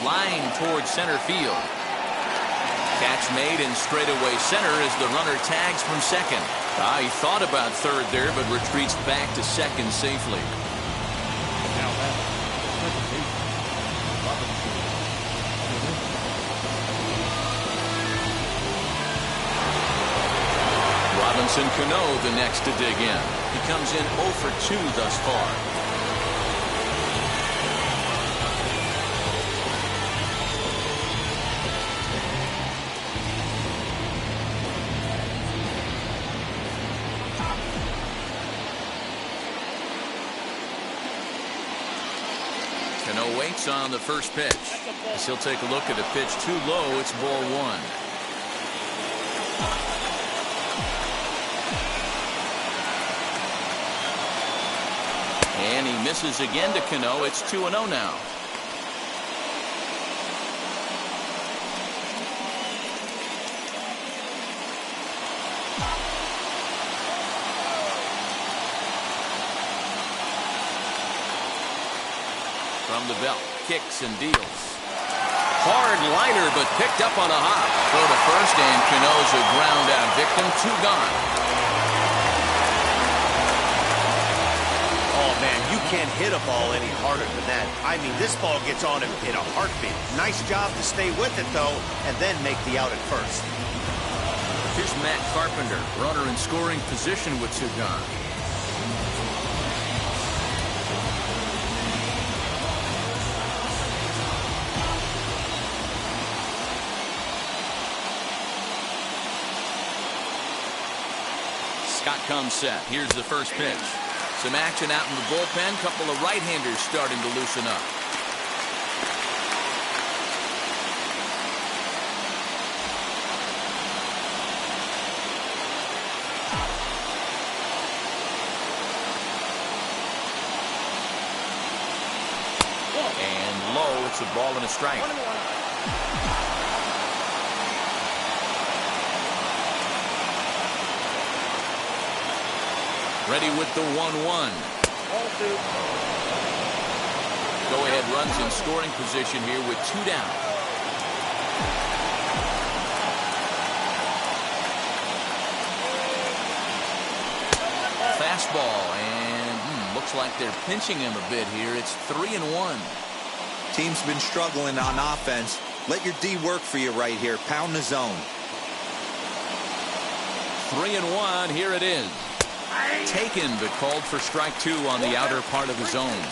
Line towards center field. Catch made in straightaway center as the runner tags from second. He thought about third there, but retreats back to second safely. Now that's second base, Robinson Cano the next to dig in. He comes in 0 for 2 thus far. Cano waits on the first pitch. As he'll take a look at a pitch too low. It's ball one. And he misses again to Cano. It's 2-0 now. From the belt, kicks and deals. Hard liner, but picked up on a hop. Throw to first, and Cano's a ground out victim. 2 gone. Oh, man, you can't hit a ball any harder than that. I mean, this ball gets on him in a heartbeat. Nice job to stay with it, though, and then make the out at first. Here's Matt Carpenter, runner in scoring position with 2 gone. Scott comes set. Here's the first pitch. Some action out in the bullpen. Couple of right-handers starting to loosen up. And low. It's a ball and a strike. Ready with the 1-1. Go-ahead runs in scoring position here with 2 down. Fastball, and looks like they're pinching him a bit here. It's 3-1. Team's been struggling on offense. Let your D work for you right here. Pound the zone. 3-1. Here it is. Taken, but called for strike 2 on the outer part of the zone.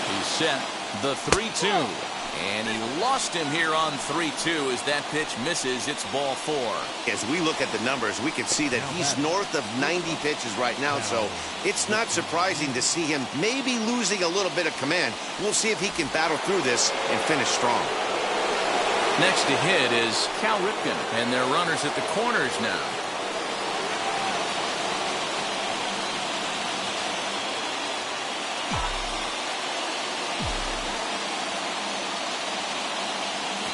He's set the 3-2. And he lost him here on 3-2 as that pitch misses. It's ball 4. As we look at the numbers, we can see that he's north of 90 pitches right now, so it's not surprising to see him maybe losing a little bit of command. We'll see if he can battle through this and finish strong. Next to hit is Cal Ripken, and they're runners at the corners now.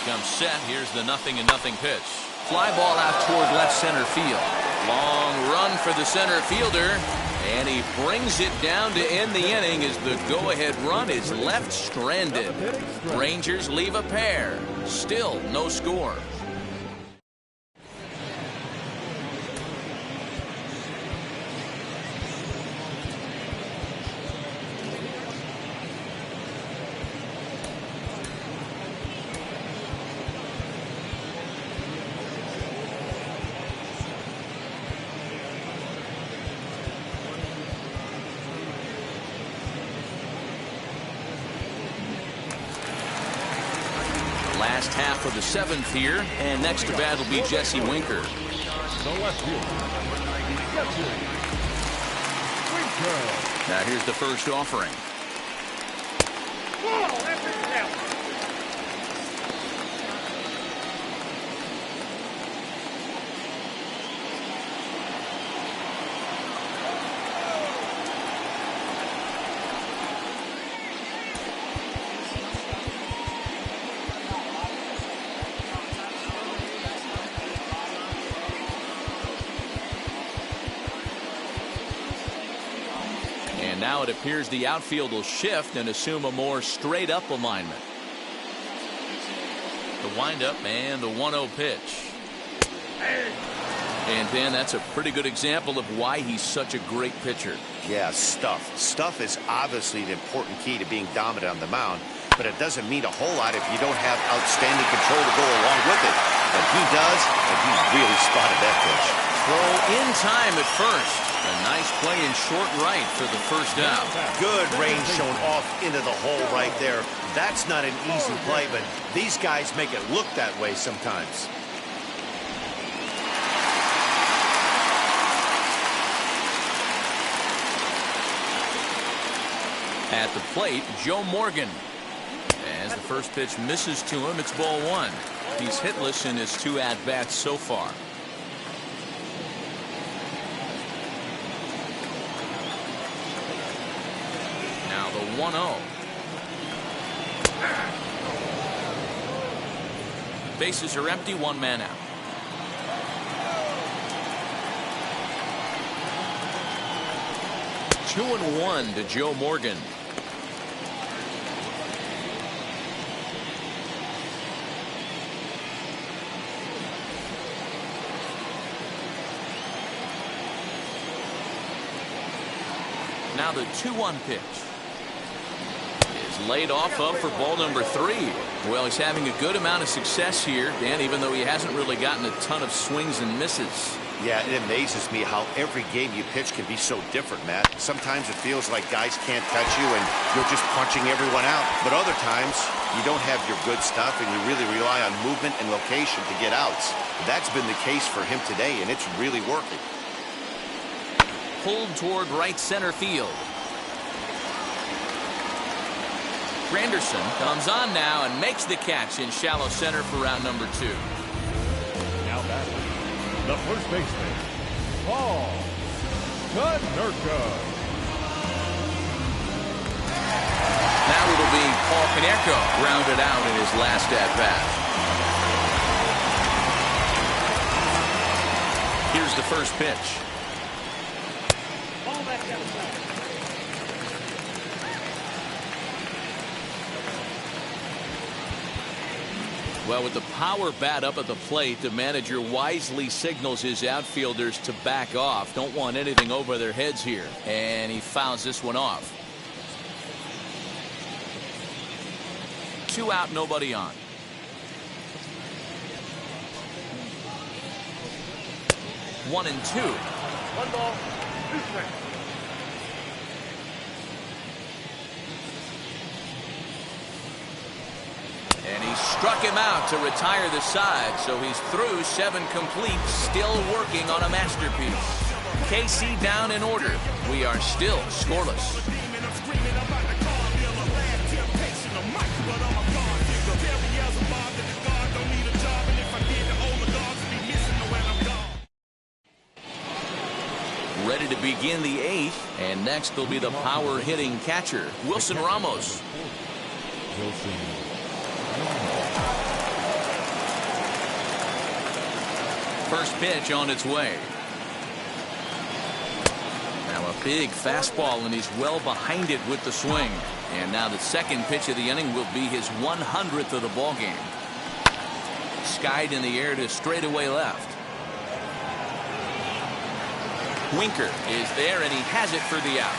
Comes set. Here's the 0-0 pitch. Fly ball out toward left center field. Long run for the center fielder, and he brings it down to end the inning as the go-ahead run is left stranded. Rangers leave a pair. Still no score. Last half of the 7th here, and next to bat will be Jesse Winker. The left fielder, Jesse Winker. Now here's the first offering. And now it appears the outfield will shift and assume a more straight up alignment. The windup and the 1-0 pitch. And Dan, that's a pretty good example of why he's such a great pitcher. Yeah, stuff. Stuff is obviously the important key to being dominant on the mound, but it doesn't mean a whole lot if you don't have outstanding control to go along with it. But he does, and he really spotted that pitch. Throw in time at first. A nice play in short right for the first out. Good range shown off into the hole right there. That's not an easy play, but these guys make it look that way sometimes. At the plate, Joe Morgan. As the first pitch misses to him, it's ball one. He's hitless in his 2 at-bats so far. Now the 1-0. Bases are empty, 1 man out. Two and 1 to Joe Morgan. Now the 2-1 pitch is laid off up for ball number 3. Well, he's having a good amount of success here, Dan, even though he hasn't really gotten a ton of swings and misses. Yeah, it amazes me how every game you pitch can be so different, Matt. Sometimes it feels like guys can't touch you and you're just punching everyone out. But other times, you don't have your good stuff and you really rely on movement and location to get outs. That's been the case for him today, and it's really working. Pulled toward right center field. Granderson comes on now and makes the catch in shallow center for round number 2. Now battling the first baseman, Paul Konerko. Now it'll be Paul Konerko grounded out in his last at-bat. Here's the first pitch. Well, with the power bat up at the plate, the manager wisely signals his outfielders to back off. Don't want anything over their heads here. And he fouls this one off. 2 out, nobody on. One and 2. 1 ball, 2 strikes. And he struck him out to retire the side, so he's through 7 complete, still working on a masterpiece. KC down in order. We are still scoreless. Ready to begin the 8th, and next will be the power hitting catcher, Wilson Ramos. First pitch on its way. Now a big fastball, and he's well behind it with the swing. And now the second pitch of the inning will be his 100th of the ball game. Skied in the air to straightaway left. Winker is there, and he has it for the out.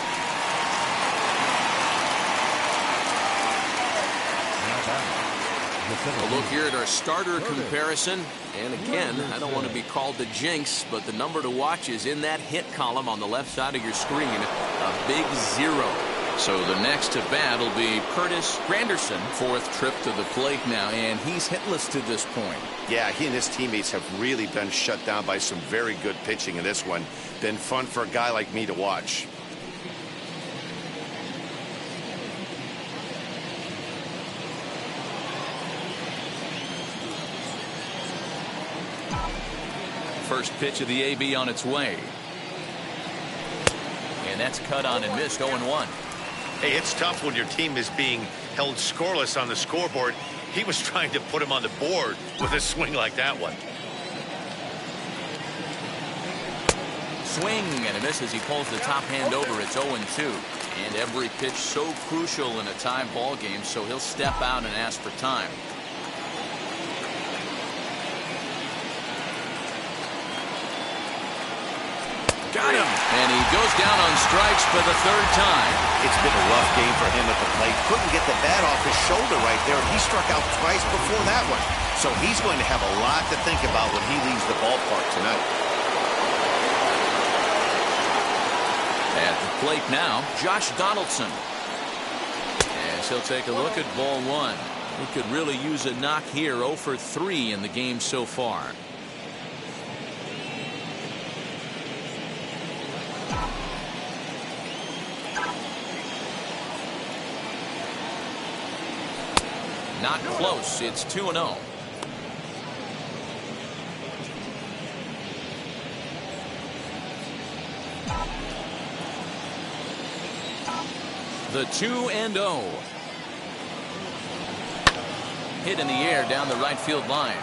A look here at our starter comparison. And again, I don't want to be called the jinx, but the number to watch is in that hit column on the left side of your screen, a big 0. So the next to bat will be Curtis Granderson. 4th trip to the plate now, and he's hitless to this point. Yeah, he and his teammates have really been shut down by some very good pitching in this one. Been fun for a guy like me to watch. First pitch of the AB on its way. And that's cut on and missed, 0-1. Hey, it's tough when your team is being held scoreless on the scoreboard. He was trying to put him on the board with a swing like that one. Swing and a miss as he pulls the top hand over. It's 0-2. And every pitch so crucial in a tie ball game, so he'll step out and ask for time. Got him. And he goes down on strikes for the 3rd time. It's been a rough game for him at the plate. Couldn't get the bat off his shoulder right there. He struck out twice before that one. So he's going to have a lot to think about when he leaves the ballpark tonight. At the plate now, Josh Donaldson. As he'll take a look at ball 1. He could really use a knock here. 0 for 3 in the game so far. Not close. It's 2-0. The 2-0. Hit in the air down the right field line.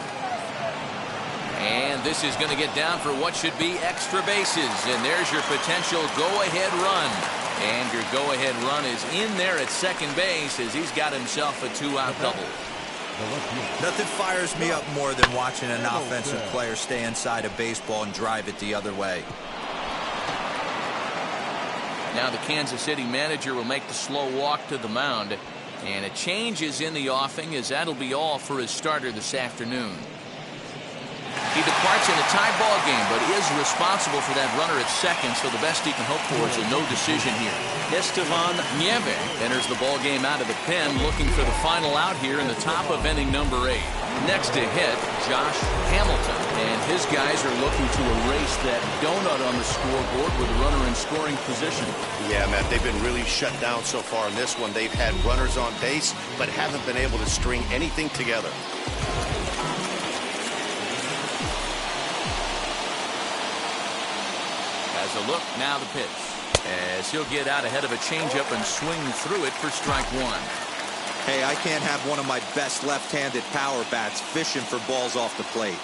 And this is going to get down for what should be extra bases. And there's your potential go-ahead run. And your go-ahead run is in there at second base as he's got himself a 2-out double. Nothing fires me up more than watching an offensive player stay inside of baseball and drive it the other way. Now the Kansas City manager will make the slow walk to the mound. And a change is in the offing as that'll be all for his starter this afternoon. He departs in a tie ball game, but is responsible for that runner at second, so the best he can hope for is a no decision here. Estevan Nieve enters the ball game out of the pen, looking for the final out here in the top of inning number 8. Next to hit, Josh Hamilton, and his guys are looking to erase that donut on the scoreboard with a runner in scoring position. Yeah, Matt, they've been really shut down so far in this one. They've had runners on base, but haven't been able to string anything together. As a look, now the pitch. As he'll get out ahead of a changeup and swing through it for strike 1. Hey, I can't have one of my best left-handed power bats fishing for balls off the plate.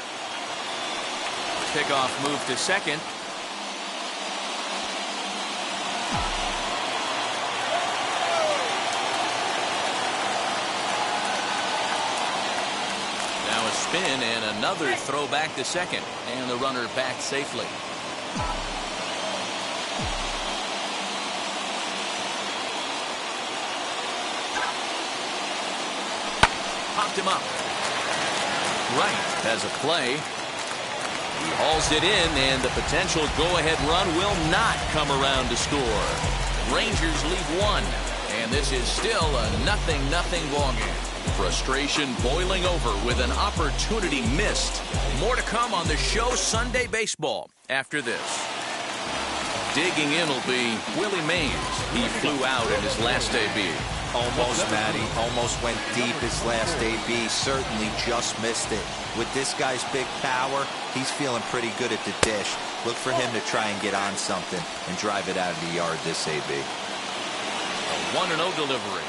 Pickoff move to second. Now a spin and another throw back to second. And the runner back safely. Popped him up. Right has a play. He hauls it in, and the potential go-ahead run will not come around to score. Rangers lead 1, and this is still a 0-0 ball game. Frustration boiling over with an opportunity missed. More to come on the show Sunday Baseball after this. Digging in will be Willie Mays. He flew out in his last AB. Almost, Matty. Almost went deep his last AB. Certainly just missed it. With this guy's big power, he's feeling pretty good at the dish. Look for him to try and get on something and drive it out of the yard this AB. A 1-0 delivery.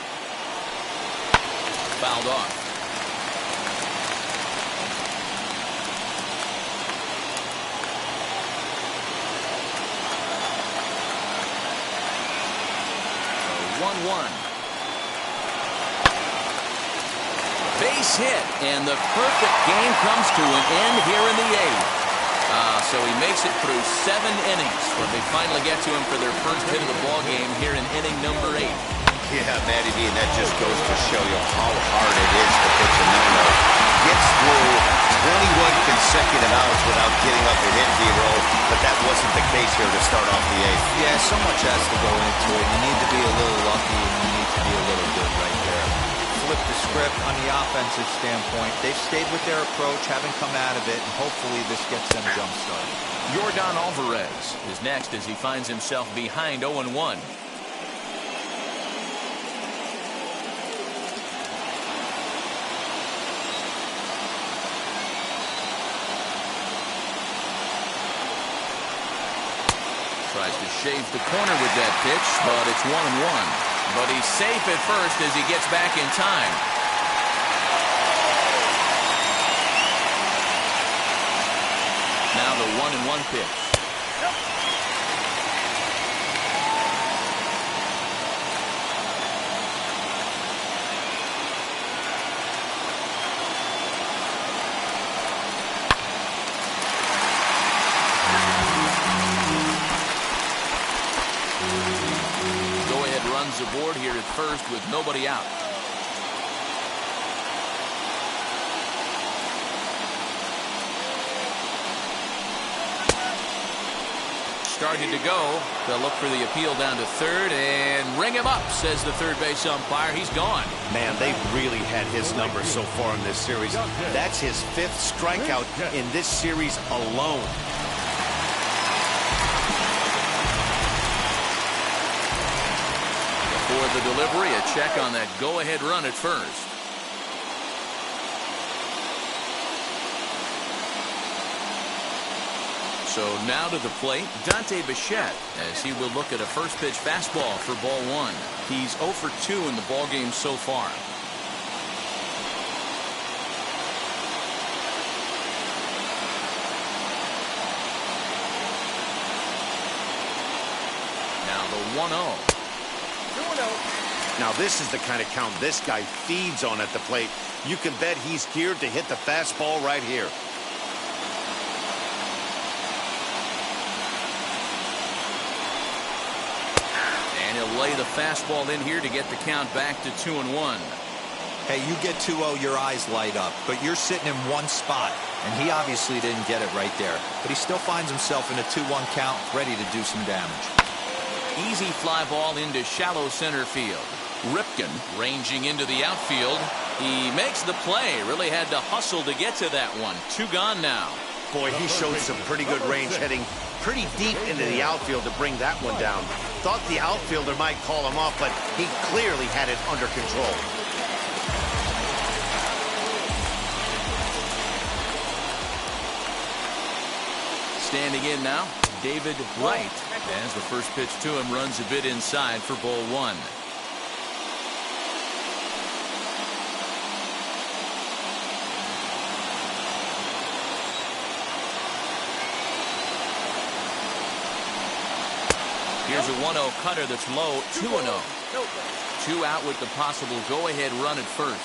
Fouled off. A 1-1. Base hit, and the perfect game comes to an end here in the 8th. So he makes it through 7 innings, but they finally get to him for their first hit of the ball game here in inning number 8. Yeah, Matty V, and that just goes to show you how hard it is to pitch a no-no. Gets through 21 consecutive outs without getting up and hit zero, but that wasn't the case here to start off the 8th. Yeah, so much has to go into it. You need to be a little lucky, and you need to be a little good right there. Flip the script on the offensive standpoint. They've stayed with their approach, haven't come out of it, and hopefully this gets them jump-started. Yordan Alvarez is next as he finds himself behind 0-1. Tries to shave the corner with that pitch, but it's 1-1. But he's safe at first as he gets back in time. Now the 1-1 pitch. Aboard here at first with nobody out. Started to go. They'll look for the appeal down to third and ring him up, says the third base umpire. He's gone. Man, they've really had his number so far in this series. That's his 5th strikeout in this series alone. For the delivery, a check on that go-ahead run at first. So now to the plate, Dante Bichette, as he will look at a first pitch fastball for ball one. He's 0 for 2 in the ballgame so far. Now the 1-0. Now this is the kind of count this guy feeds on at the plate. You can bet he's geared to hit the fastball right here. And he'll lay the fastball in here to get the count back to 2-1. Hey, you get 2-0, your eyes light up, but you're sitting in one spot, and he obviously didn't get it right there. But he still finds himself in a 2-1 count, ready to do some damage. Easy fly ball into shallow center field. Ripken ranging into the outfield. He makes the play. Really had to hustle to get to that one. 2 gone now. Boy, he showed some pretty good range heading pretty deep into the outfield to bring that one down. Thought the outfielder might call him off, but he clearly had it under control. Standing in now, David Wright, as the first pitch to him runs a bit inside for ball one. Here's a 1-0 cutter that's low, 2-0. 2 out with the possible go-ahead run at first.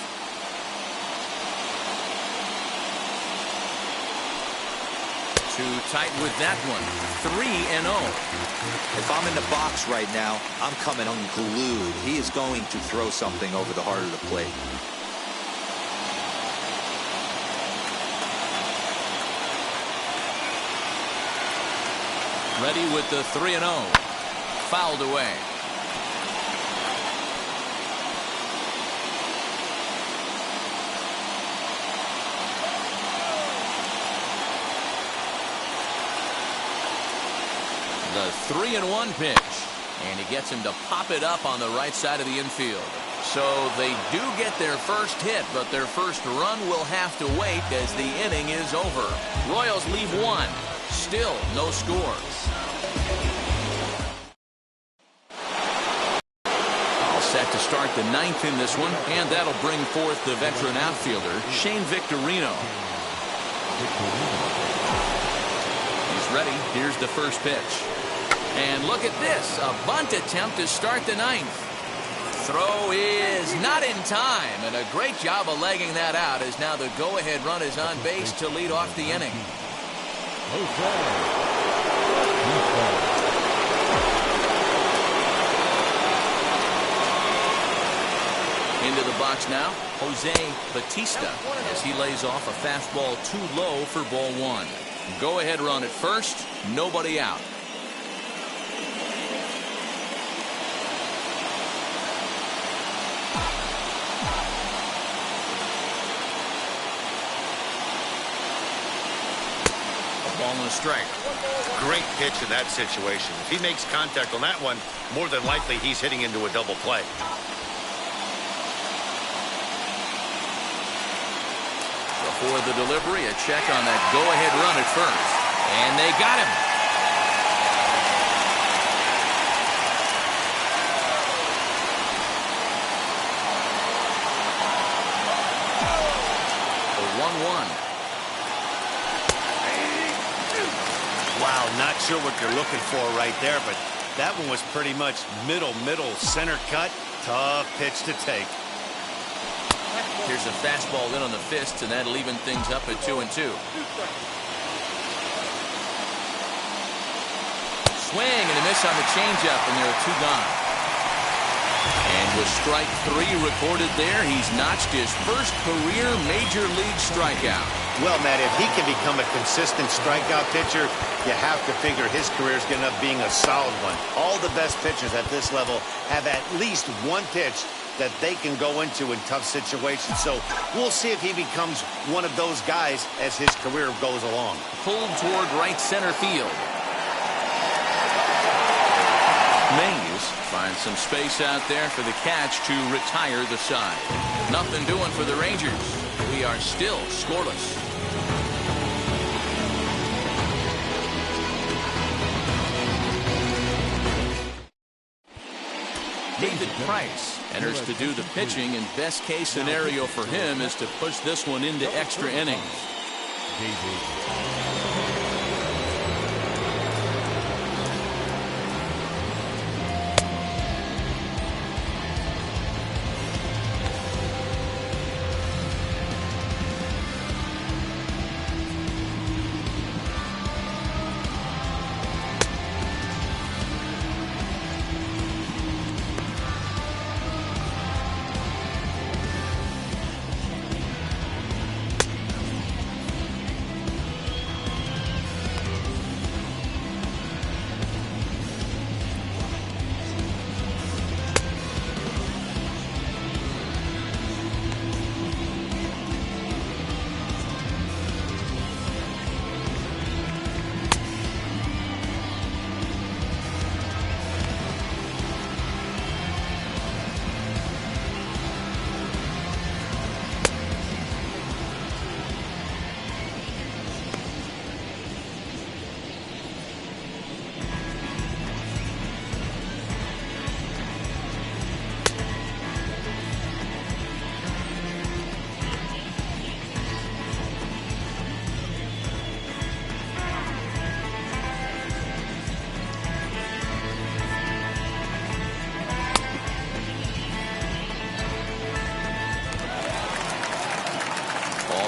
Too tight with that one. 3-0. If I'm in the box right now, I'm coming unglued. He is going to throw something over the heart of the plate. Ready with the 3-0. Fouled away. The 3-1 pitch, and he gets him to pop it up on the right side of the infield. So they do get their first hit, but their first run will have to wait as the inning is over. Royals leave one. Still no scores. All set to start the 9th in this one, and that'll bring forth the veteran outfielder, Shane Victorino. He's ready. Here's the first pitch. And look at this, a bunt attempt to start the 9th. Throw is not in time, and a great job of legging that out as now the go-ahead run is on base to lead off the inning. Into the box now, Jose Batista, as he lays off a fastball too low for ball one. Go-ahead run at first, nobody out. Ball and a strike. Great pitch in that situation. If he makes contact on that one, more than likely he's hitting into a double play. Before the delivery, a check on that go-ahead run at first. And they got him. The 1-1. Wow, not sure what you're looking for right there, but that one was pretty much middle, center cut. Tough pitch to take. Here's a fastball in on the fists, and that'll even things up at 2-2. Swing and a miss on the changeup, and there are 2 gone. And with strike 3 recorded there, he's notched his first career major league strikeout. Well, Matt, if he can become a consistent strikeout pitcher, you have to figure his career is going to end up being a solid one. All the best pitchers at this level have at least one pitch that they can go into in tough situations. So we'll see if he becomes one of those guys as his career goes along. Pulled toward right center field. Mays finds some space out there for the catch to retire the side. Nothing doing for the Rangers. We are still scoreless. David Price enters to do the pitching, and best case scenario for him is to push this one into extra innings.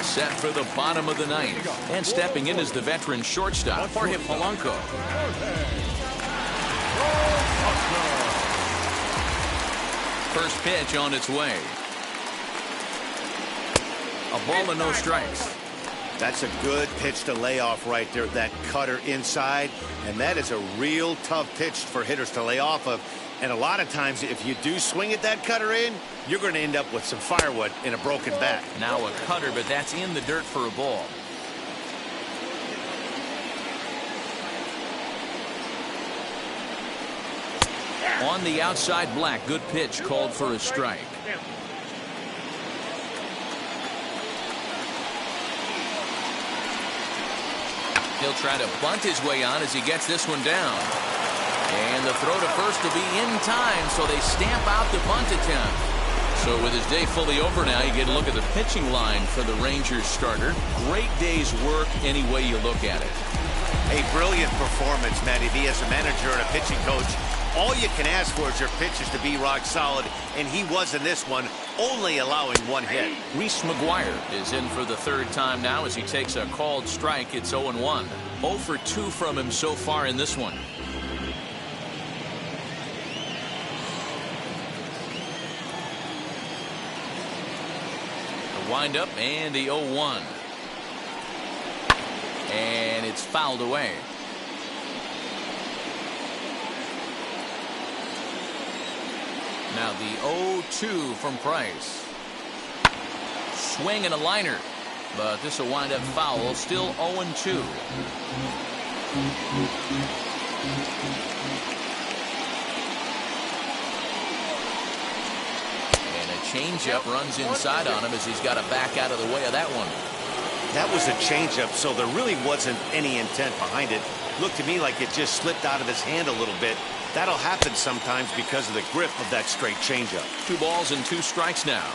Set for the bottom of the ninth, and stepping in is the veteran shortstop, Jorge Polanco. First pitch on its way. A ball and no strikes. That's a good pitch to lay off right there, that cutter inside, and that is a real tough pitch for hitters to lay off of. And a lot of times, if you do swing at that cutter in, you're going to end up with some firewood in a broken bat. Now a cutter, but that's in the dirt for a ball. On the outside black, good pitch called for a strike. He'll try to bunt his way on as he gets this one down. And the throw to first will be in time, so they stamp out the bunt attempt. So with his day fully over now, you get a look at the pitching line for the Rangers starter. Great day's work any way you look at it. A brilliant performance, Matty V, as a manager and a pitching coach. All you can ask for is your pitches to be rock solid, and he was in this one, only allowing one hit. Reese McGuire is in for the third time now as he takes a called strike. It's 0-1. 0 for 2 from him so far in this one. Wind up and the 0-1, and it's fouled away. Now the 0-2 from Price. Swing and a liner, but this will wind up foul. Still 0-2. Changeup runs inside on him as he's got to back out of the way of that one. That was a changeup, so there really wasn't any intent behind it. Looked to me like it just slipped out of his hand a little bit. That'll happen sometimes because of the grip of that straight changeup. 2 balls and 2 strikes now.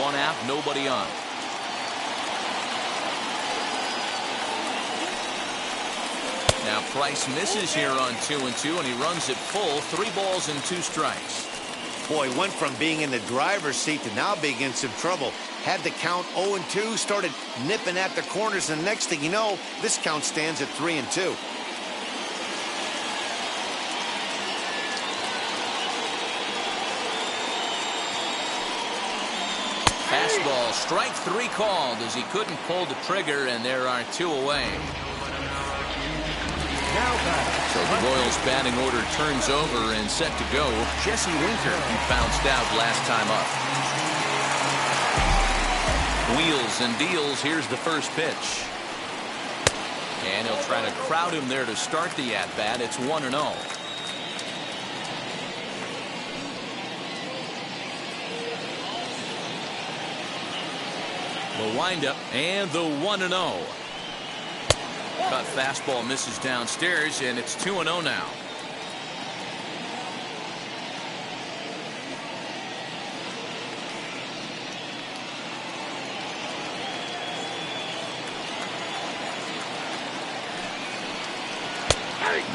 1 out, nobody on. Now Price misses here on 2-2, and he runs it full. 3 balls and 2 strikes. Boy, went from being in the driver's seat to now being in some trouble. Had the count 0-2, started nipping at the corners, and the next thing you know, this count stands at 3-2. Fastball, strike 3 called as he couldn't pull the trigger, and there are 2 away. So the Royals batting order turns over and set to go. Jesse Winker, who bounced out last time up. Wheels and deals. Here's the first pitch. And he'll try to crowd him there to start the at-bat. It's 1-0. The windup and the 1-0. Cut fastball misses downstairs, and it's 2-0 now.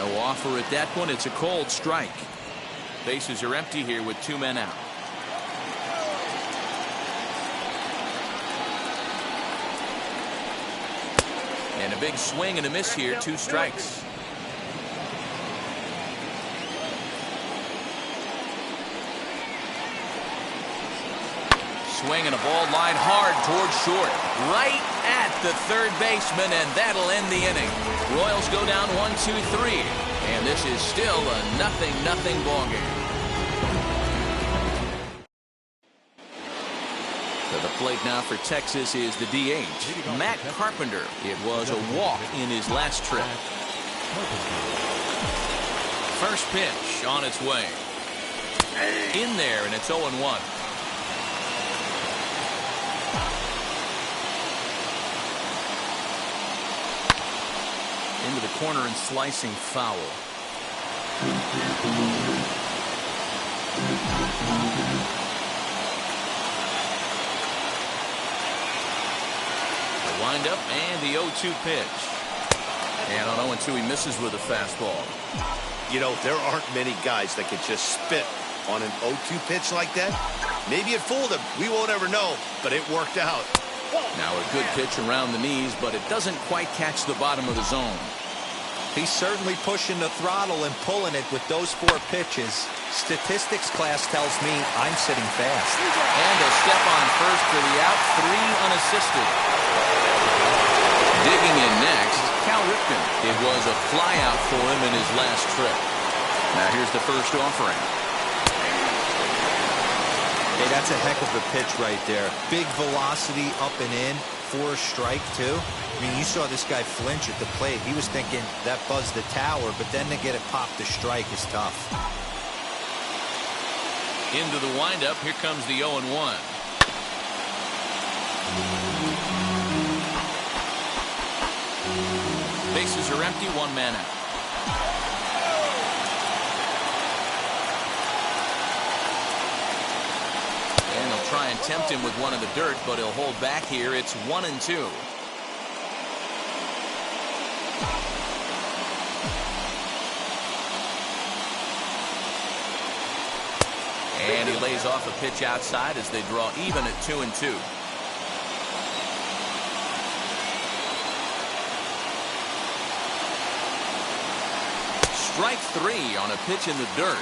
No offer at that point. It's a cold strike. Bases are empty here with 2 men out. And a big swing and a miss here. 2 strikes. Swing and a ball line hard towards short. Right at the third baseman, and that'll end the inning. Royals go down 1-2-3. And this is still a 0-0 ball game. To the plate now for Texas is the DH, Matt Carpenter. It was a walk in his last trip. First pitch on its way. In there, and it's 0-1. Into the corner and slicing foul. The windup and the 0-2 pitch. And on 0-2 he misses with a fastball. You know, there aren't many guys that could just spit on an 0-2 pitch like that. Maybe it fooled him. We won't ever know, but it worked out. Now a good pitch around the knees, but it doesn't quite catch the bottom of the zone. He's certainly pushing the throttle and pulling it with those 4 pitches. Statistics class tells me I'm sitting fast. And a step on first for the out, 3 unassisted. Digging in next, Cal Ripken. It was a flyout for him in his last trip. Now here's the first offering. Hey, that's a heck of a pitch right there. Big velocity up and in. 4 strike, too. I mean, you saw this guy flinch at the plate. He was thinking that buzzed the tower, but then to get it popped to strike is tough. Into the windup. Here comes the 0-1. Bases are empty. 1 man out. And they'll try and tempt him with one in the dirt, but he'll hold back here. It's 1-2. And he lays off a pitch outside as they draw even at 2-2. Strike 3 on a pitch in the dirt.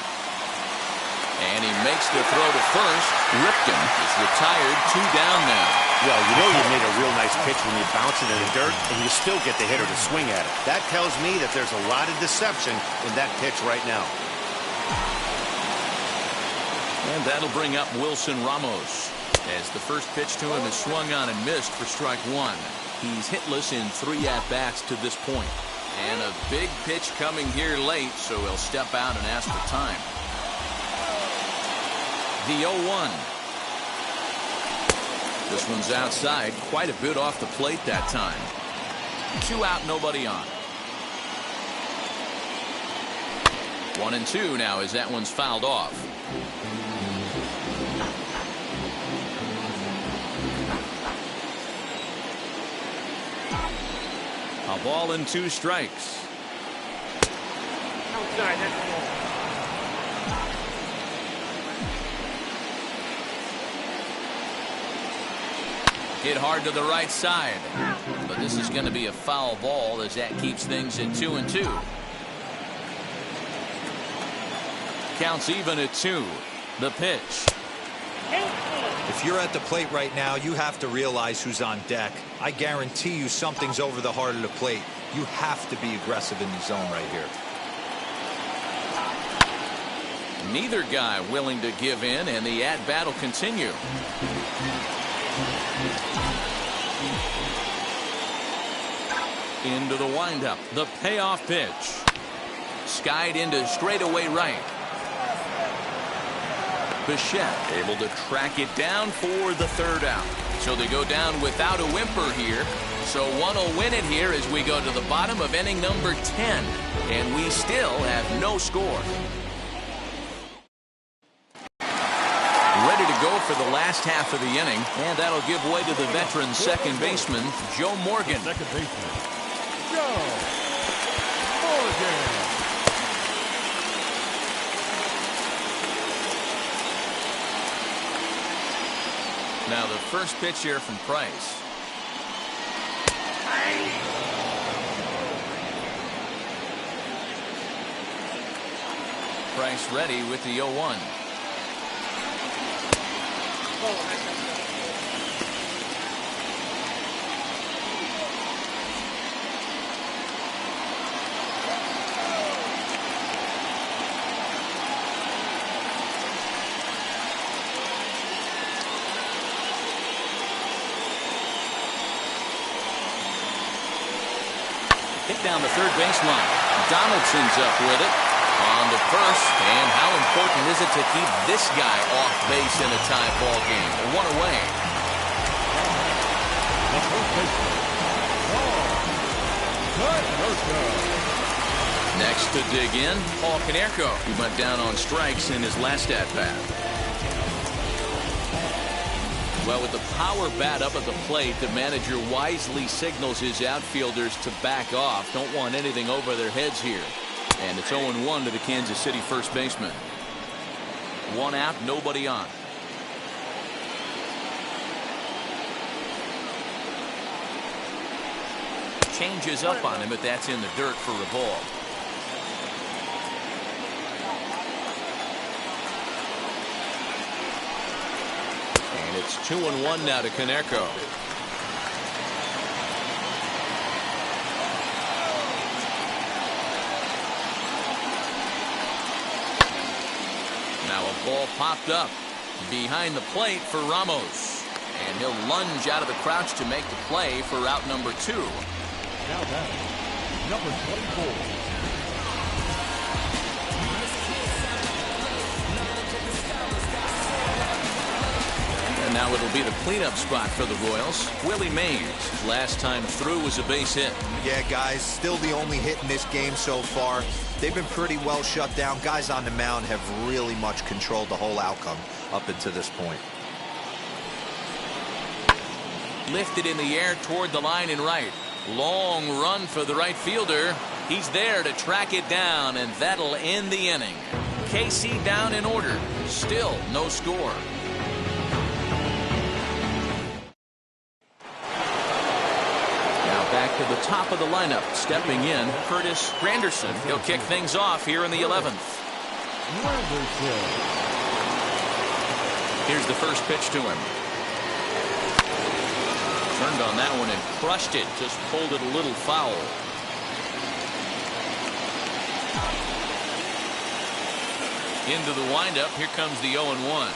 And he makes the throw to first. Ripken is retired. 2 down now. Well, you know you made a real nice pitch when you bounce it in the dirt and you still get the hitter to swing at it. That tells me that there's a lot of deception in that pitch right now. And that'll bring up Wilson Ramos as the first pitch to him is swung on and missed for strike 1. He's hitless in 3 at-bats to this point. And a big pitch coming here late, so he'll step out and ask for time. The 0-1. This one's outside, quite a bit off the plate that time. 2 out, nobody on. 1-2 now as that one's fouled off. A ball and 2 strikes. Outside, that's the ball. Hit hard to the right side. But this is going to be a foul ball as that keeps things at 2-2. Counts even at 2. The pitch. If you're at the plate right now, you have to realize who's on deck. I guarantee you something's over the heart of the plate. You have to be aggressive in the zone right here. Neither guy willing to give in, and the at-bat will continue. Into the windup. The payoff pitch. Skied into straightaway right. Bichette able to track it down for the 3rd out. So they go down without a whimper here. So one will win it here as we go to the bottom of inning number 10. And we still have no score. Ready to go for the last half of the inning. And that'll give way to the veteran second baseman, Joe Morgan. Second baseman, Joe Morgan. Now the first pitch here from Price. Price ready with the 0-1. Hit down the third baseline. Donaldson's up with it on the first. And how important is it to keep this guy off base in a tie ball game? One away. Next to dig in, Paul Konerko. He went down on strikes in his last at-bat. Well, with the power bat up at the plate, the manager wisely signals his outfielders to back off. Don't want anything over their heads here. And it's 0-1 to the Kansas City first baseman. One out, nobody on. Changes up on him, but that's in the dirt for a ball. And it's 2-1 now to Konerko. Now a ball popped up behind the plate for Ramos. And he'll lunge out of the crouch to make the play for out number 2. Now batting, number 24. And now it'll be the cleanup spot for the Royals. Willie Mays, last time through, was a base hit. Yeah, guys, still the only hit in this game so far. They've been pretty well shut down. Guys on the mound have really much controlled the whole outcome up until this point. Lifted in the air toward the line and right. Long run for the right fielder. He's there to track it down, and that'll end the inning. KC down in order. Still no score. Now back to the top of the lineup. Stepping in, Curtis Granderson. He'll kick things off here in the 11th. Here's the first pitch to him. Turned on that one and crushed it. Just pulled it a little foul. Into the windup. Here comes the 0-1.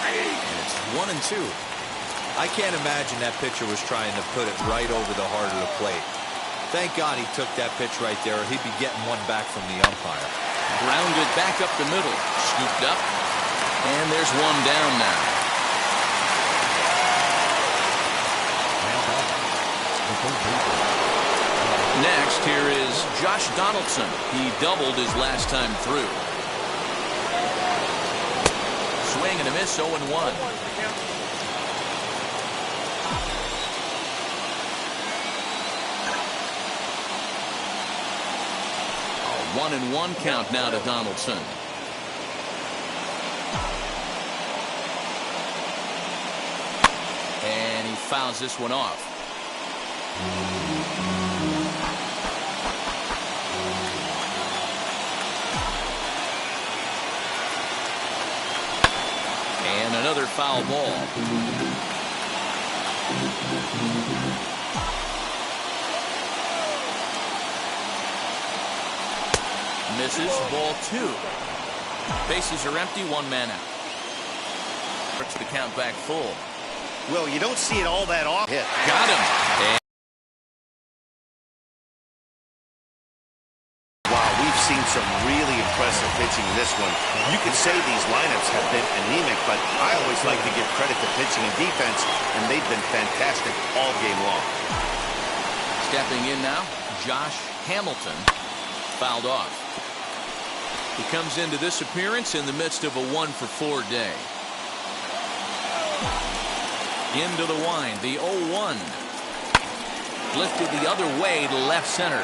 And it's 1-2. I can't imagine that pitcher was trying to put it right over the heart of the plate. Thank God he took that pitch right there, or he'd be getting one back from the umpire. Grounded back up the middle. Scooped up. And there's one down now. Next, here is Josh Donaldson. He doubled his last time through. Swing and a miss, 0-1. 1-1 count now to Donaldson. And he fouls this one off. And another foul ball. Misses, ball 2. Bases are empty, one man out. Puts the count back full. Well, you don't see it all that often. Got him. And wow, we've seen some really impressive pitching in this one. You could say these lineups have been anemic, but I always like to give credit to pitching and defense, and they've been fantastic all game long. stepping in now, Josh Hamilton, fouled off. He comes into this appearance in the midst of a 1-for-4 day. Into the wind, the 0-1. lifted the other way to left center.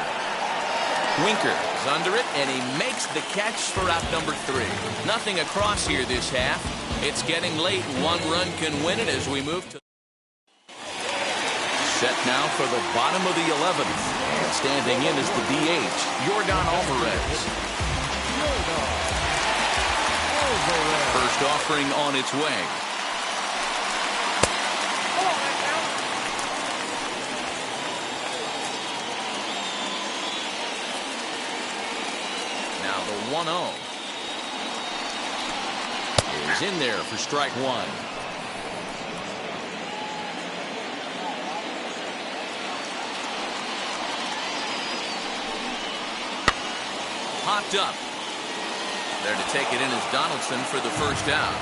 Winker is under it, and he makes the catch for out number 3. Nothing across here this half. It's getting late. 1 run can win it as we move to set now for the bottom of the 11th. And standing in is the DH, Yordan Alvarez. First offering on its way. Now the 1-0 is in there for strike 1. Popped up. There to take it in is Donaldson for the first out.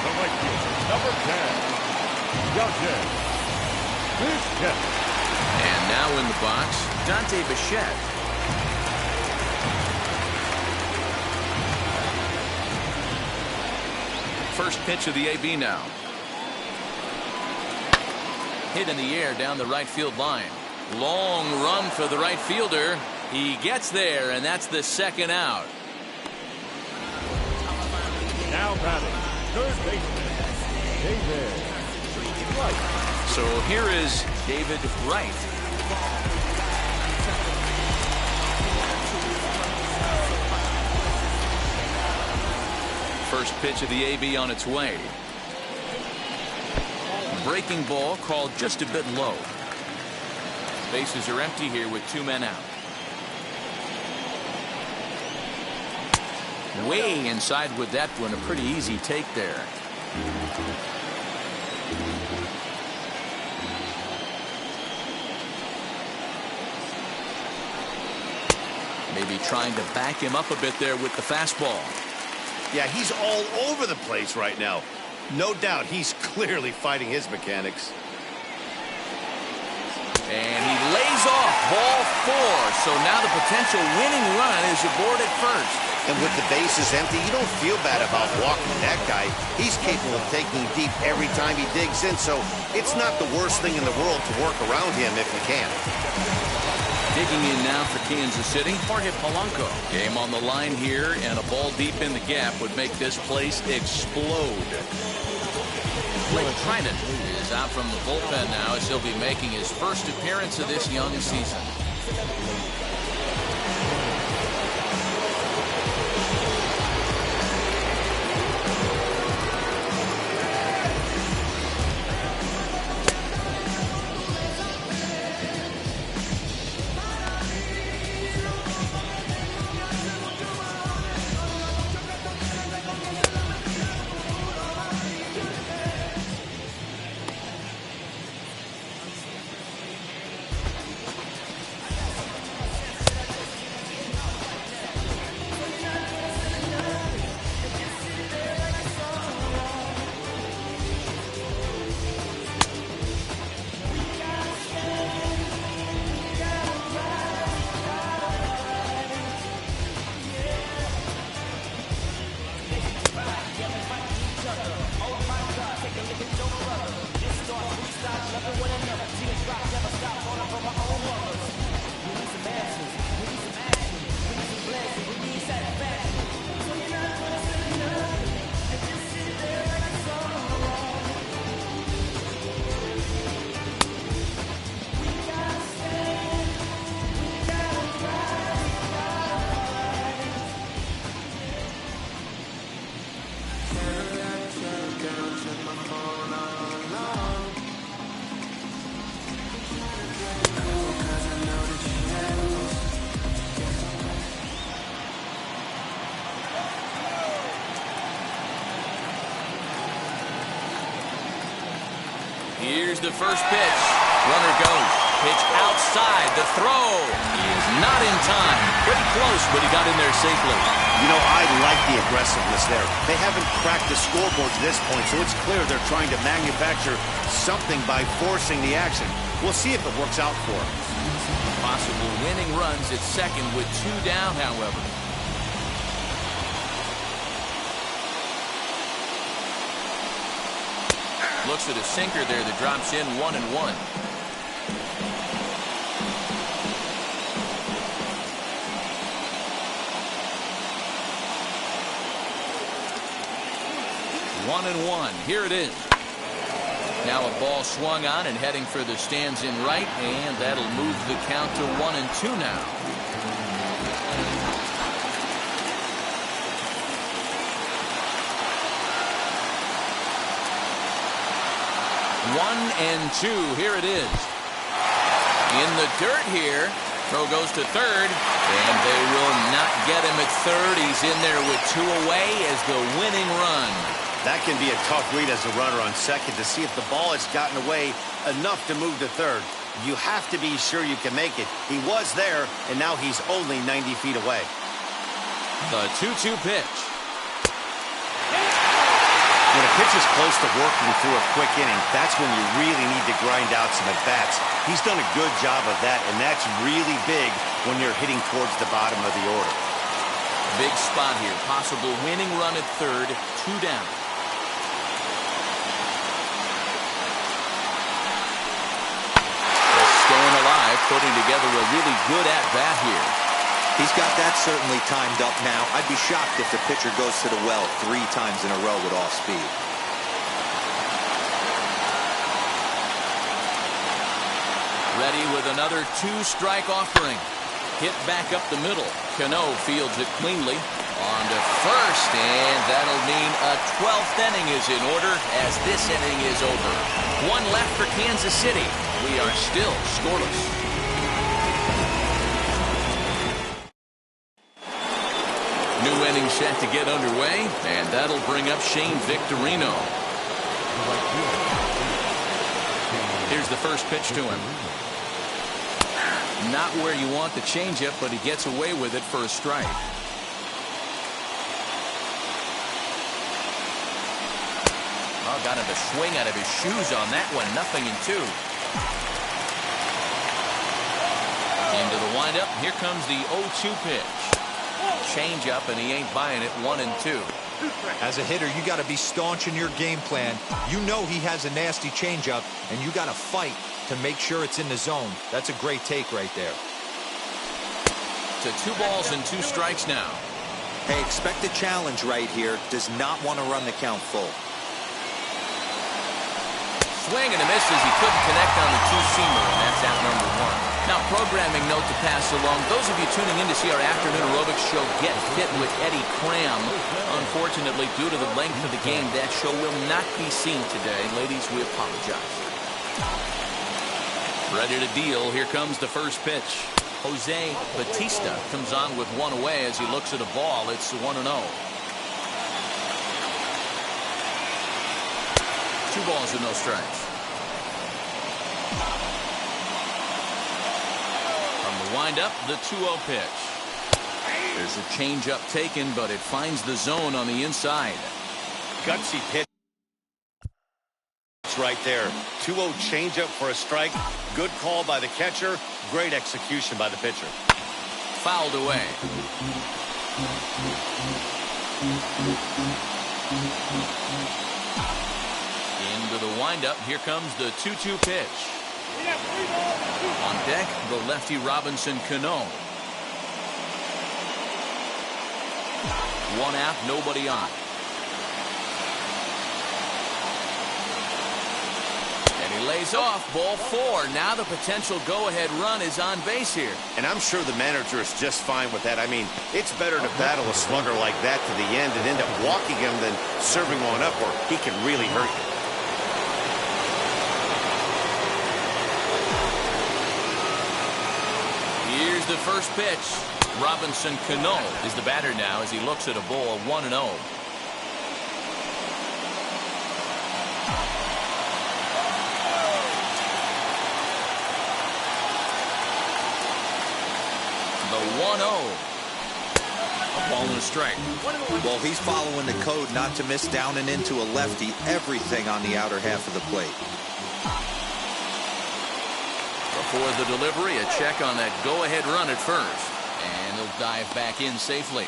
The right fielder, number 10, Dante Bichette. And now in the box, Dante Bichette. First pitch of the AB now. Hit in the air down the right field line. Long run for the right fielder. He gets there, and that's the second out. Now batting, third baseman, David Wright. So here is David Wright. First pitch of the AB on its way. Breaking ball called just a bit low. Bases are empty here with 2 men out. Way inside with that one. A pretty easy take there. Maybe trying to back him up a bit there with the fastball. Yeah, he's all over the place right now. No doubt he's clearly fighting his mechanics. And he lays off ball 4. So now the potential winning run is aboard at first. And with the bases empty, you don't feel bad about walking that guy. He's capable of taking deep every time he digs in, so it's not the worst thing in the world to work around him if you can. Digging in now for Kansas City, Jorge Polanco. Game on the line here, and a ball deep in the gap would make this place explode. Blake Trinan is out from the bullpen now as he'll be making his first appearance of this young season. Here's the first pitch. Runner goes. Pitch outside. The throw. He is not in time. Pretty close, but he got in there safely. You know, I like the aggressiveness there. They haven't cracked the scoreboard to this point, so it's clear they're trying to manufacture something by forcing the action. We'll see if it works out for them. Possible winning runs at second with 2 down, however. Looks at a sinker there that drops in 1-1. 1-1. Here it is. Now a ball swung on and heading for the stands in right, and that'll move the count to 1-2 now. 1-2. Here it is. In the dirt here. Throw goes to third, and they will not get him at third. He's in there with 2 away as the winning run. That can be a tough read as a runner on second to see if the ball has gotten away enough to move to third. You have to be sure you can make it. He was there, and now he's only 90 feet away. The 2-2 pitch. When a pitch is close to working through a quick inning, that's when you really need to grind out some at-bats. He's done a good job of that, and that's really big when you're hitting towards the bottom of the order. Big spot here. Possible winning run at third. 2 down. Staying alive, putting together a really good at-bat here. He's got that certainly timed up now. I'd be shocked if the pitcher goes to the well 3 times in a row with off speed. Ready with another 2-strike offering. Hit back up the middle. Cano fields it cleanly. On to first, and that'll mean a 12th inning is in order as this inning is over. 1 left for Kansas City. We are still scoreless. New inning set to get underway, and that'll bring up Shane Victorino. Here's the first pitch to him. Not where you want the changeup, but he gets away with it for a strike. Oh, got him to swing out of his shoes on that one. 0-2. Into the windup. Here comes the 0-2 pitch. Change up, and he ain't buying it. 1-2. As a hitter, you got to be staunch in your game plan. You know he has a nasty changeup, and you got to fight to make sure it's in the zone. That's a great take right there. To 2 balls and 2 strikes now. Hey, expect a challenge right here. Does not want to run the count full. Swing and a miss as he couldn't connect on the 2-seamer, and that's out number 1. Now, programming note to pass along. Those of you tuning in to see our afternoon aerobics show Get Fit with Eddie Cram. Unfortunately, due to the length of the game, that show will not be seen today. Ladies, we apologize. Ready to deal. Here comes the first pitch. Jose Batista comes on with 1 away as he looks at a ball. It's 1-0. 2 balls and no strikes. Wind up the 2-0 pitch. There's a changeup taken, but it finds the zone on the inside. Gutsy pitch. It's right there. 2-0 changeup for a strike. Good call by the catcher. Great execution by the pitcher. Fouled away. Into the windup. Here comes the 2-2 pitch. On deck, the lefty Robinson Cano. 1 out, nobody on. And he lays off. Ball 4. Now the potential go-ahead run is on base here. And I'm sure the manager is just fine with that. I mean, it's better to battle a slugger like that to the end and end up walking him than serving one up where he can really hurt you. Here's the first pitch. Robinson Cano is the batter now as he looks at a ball. 1-0. The 1-0. A ball and a strike. Well, he's following the code not to miss down and into a lefty. Everything on the outer half of the plate. Before the delivery, a check on that go-ahead run at first. And he'll dive back in safely.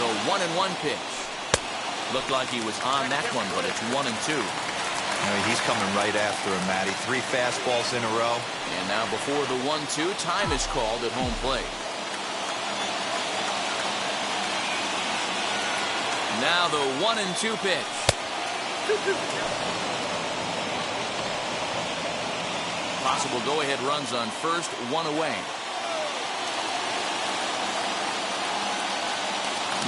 The 1-1 pitch. Looked like he was on that one, but it's 1-2. He's coming right after him, Matty. 3 fastballs in a row. And now before the 1-2, time is called at home plate. Now the 1-2 pitch. Possible go-ahead runs on first, 1 away.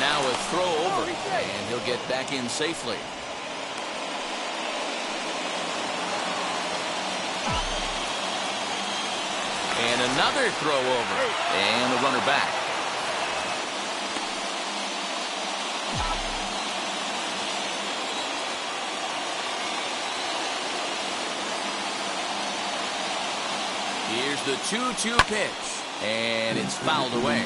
Now a throw over, and he'll get back in safely. And another throw over, and the runner back. Here's the 2-2 pitch, and it's fouled away.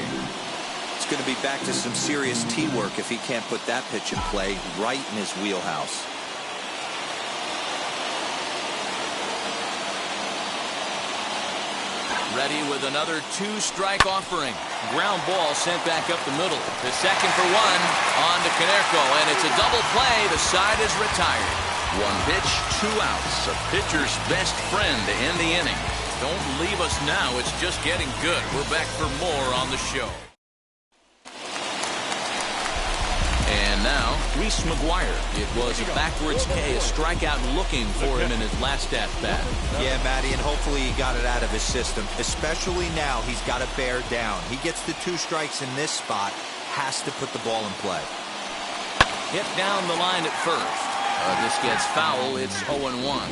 It's going to be back to some serious tee work if he can't put that pitch in play right in his wheelhouse. Ready with another 2-strike offering. Ground ball sent back up the middle. The second for 1 on to Konerko, and it's a double play. The side is retired. 1 pitch, 2 outs. A pitcher's best friend to end the inning. Don't leave us now. It's just getting good. We're back for more on the show. And now, Reese McGuire. It was a backwards K, a strikeout looking for him in his last at-bat. Yeah, Matty, and hopefully he got it out of his system. Especially now, he's got to bear down. He gets the 2 strikes in this spot, has to put the ball in play. Hit down the line at first. This gets foul. It's 0-1.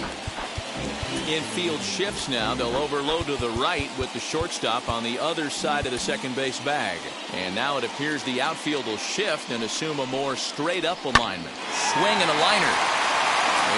Infield shifts now. They'll overload to the right with the shortstop on the other side of the second base bag. And now it appears the outfield will shift and assume a more straight-up alignment. Swing and a liner.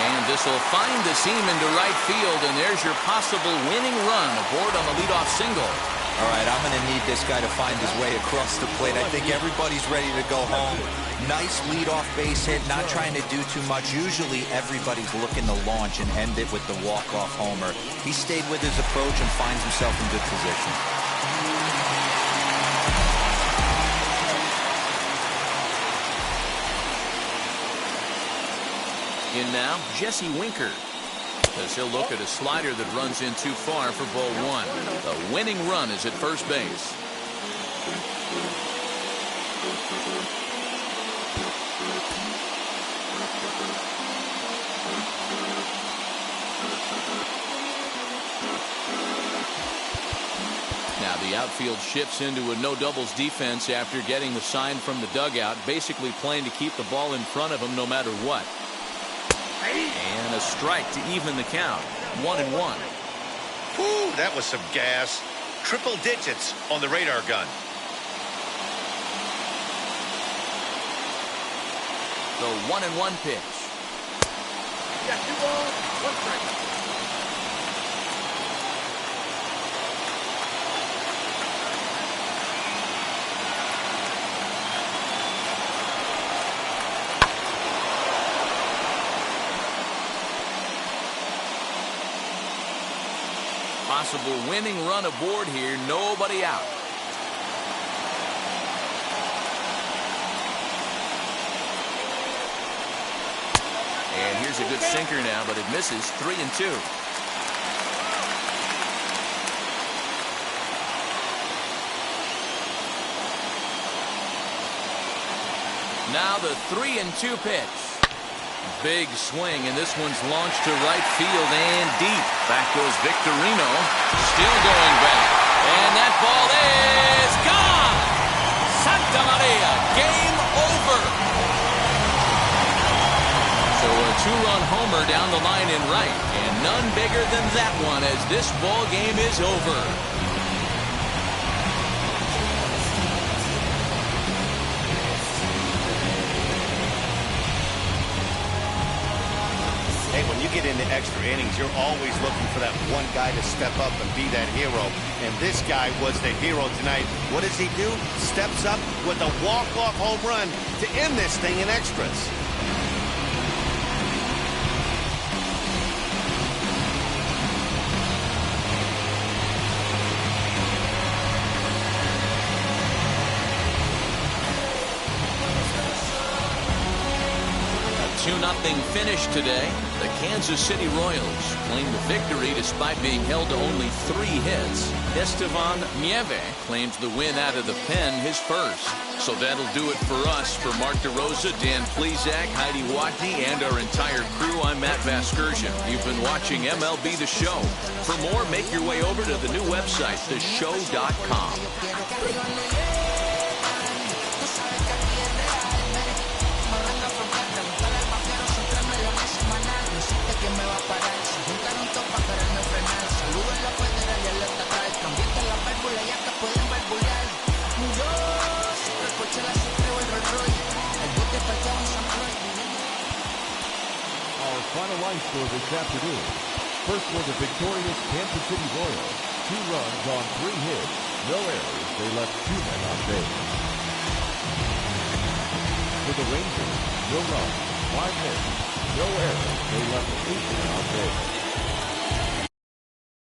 And this will find the seam into right field, and there's your possible winning run aboard on the leadoff single. All right, I'm going to need this guy to find his way across the plate. I think everybody's ready to go home. Nice leadoff base hit, not trying to do too much. Usually everybody's looking to launch and end it with the walk-off homer. He stayed with his approach and finds himself in good position. In now, Jesse Winker. As he'll look at a slider that runs in too far for ball 1. The winning run is at first base. Now the outfield shifts into a no-doubles defense after getting the sign from the dugout, basically playing to keep the ball in front of him no matter what. And a strike to even the count. 1-1. Whew, that was some gas. Triple digits on the radar gun. The 1-1 pitch. Yeah, 2 balls, 1 strike. Possible winning run aboard here. Nobody out. And here's a good sinker now, but it misses. 3-2. Now the 3-2 pitch. Big swing, and this one's launched to right field and deep. Back goes Victorino, still going back. And that ball is gone! Santa Maria, game over! So a 2-run homer down the line in right, and none bigger than that one as this ball game is over. When you get into extra innings, you're always looking for that one guy to step up and be that hero. And this guy was the hero tonight. What does he do? Steps up with a walk-off home run to end this thing in extras. A 2-0 finish today. The Kansas City Royals claim the victory despite being held to only 3 hits. Estevan Nieve claims the win out of the pen, his first. So that'll do it for us. For Mark DeRosa, Dan Plesac, Heidi Watney, and our entire crew, I'm Matt Vasgersian. You've been watching MLB The Show. For more, make your way over to the new website, theshow.com. Our final line score this afternoon. First for the victorious Kansas City Royals. 2 runs on 3 hits. No errors. They left 2 men on base. For the Rangers, no runs, 5 hits. No errors. They left 8 men on base.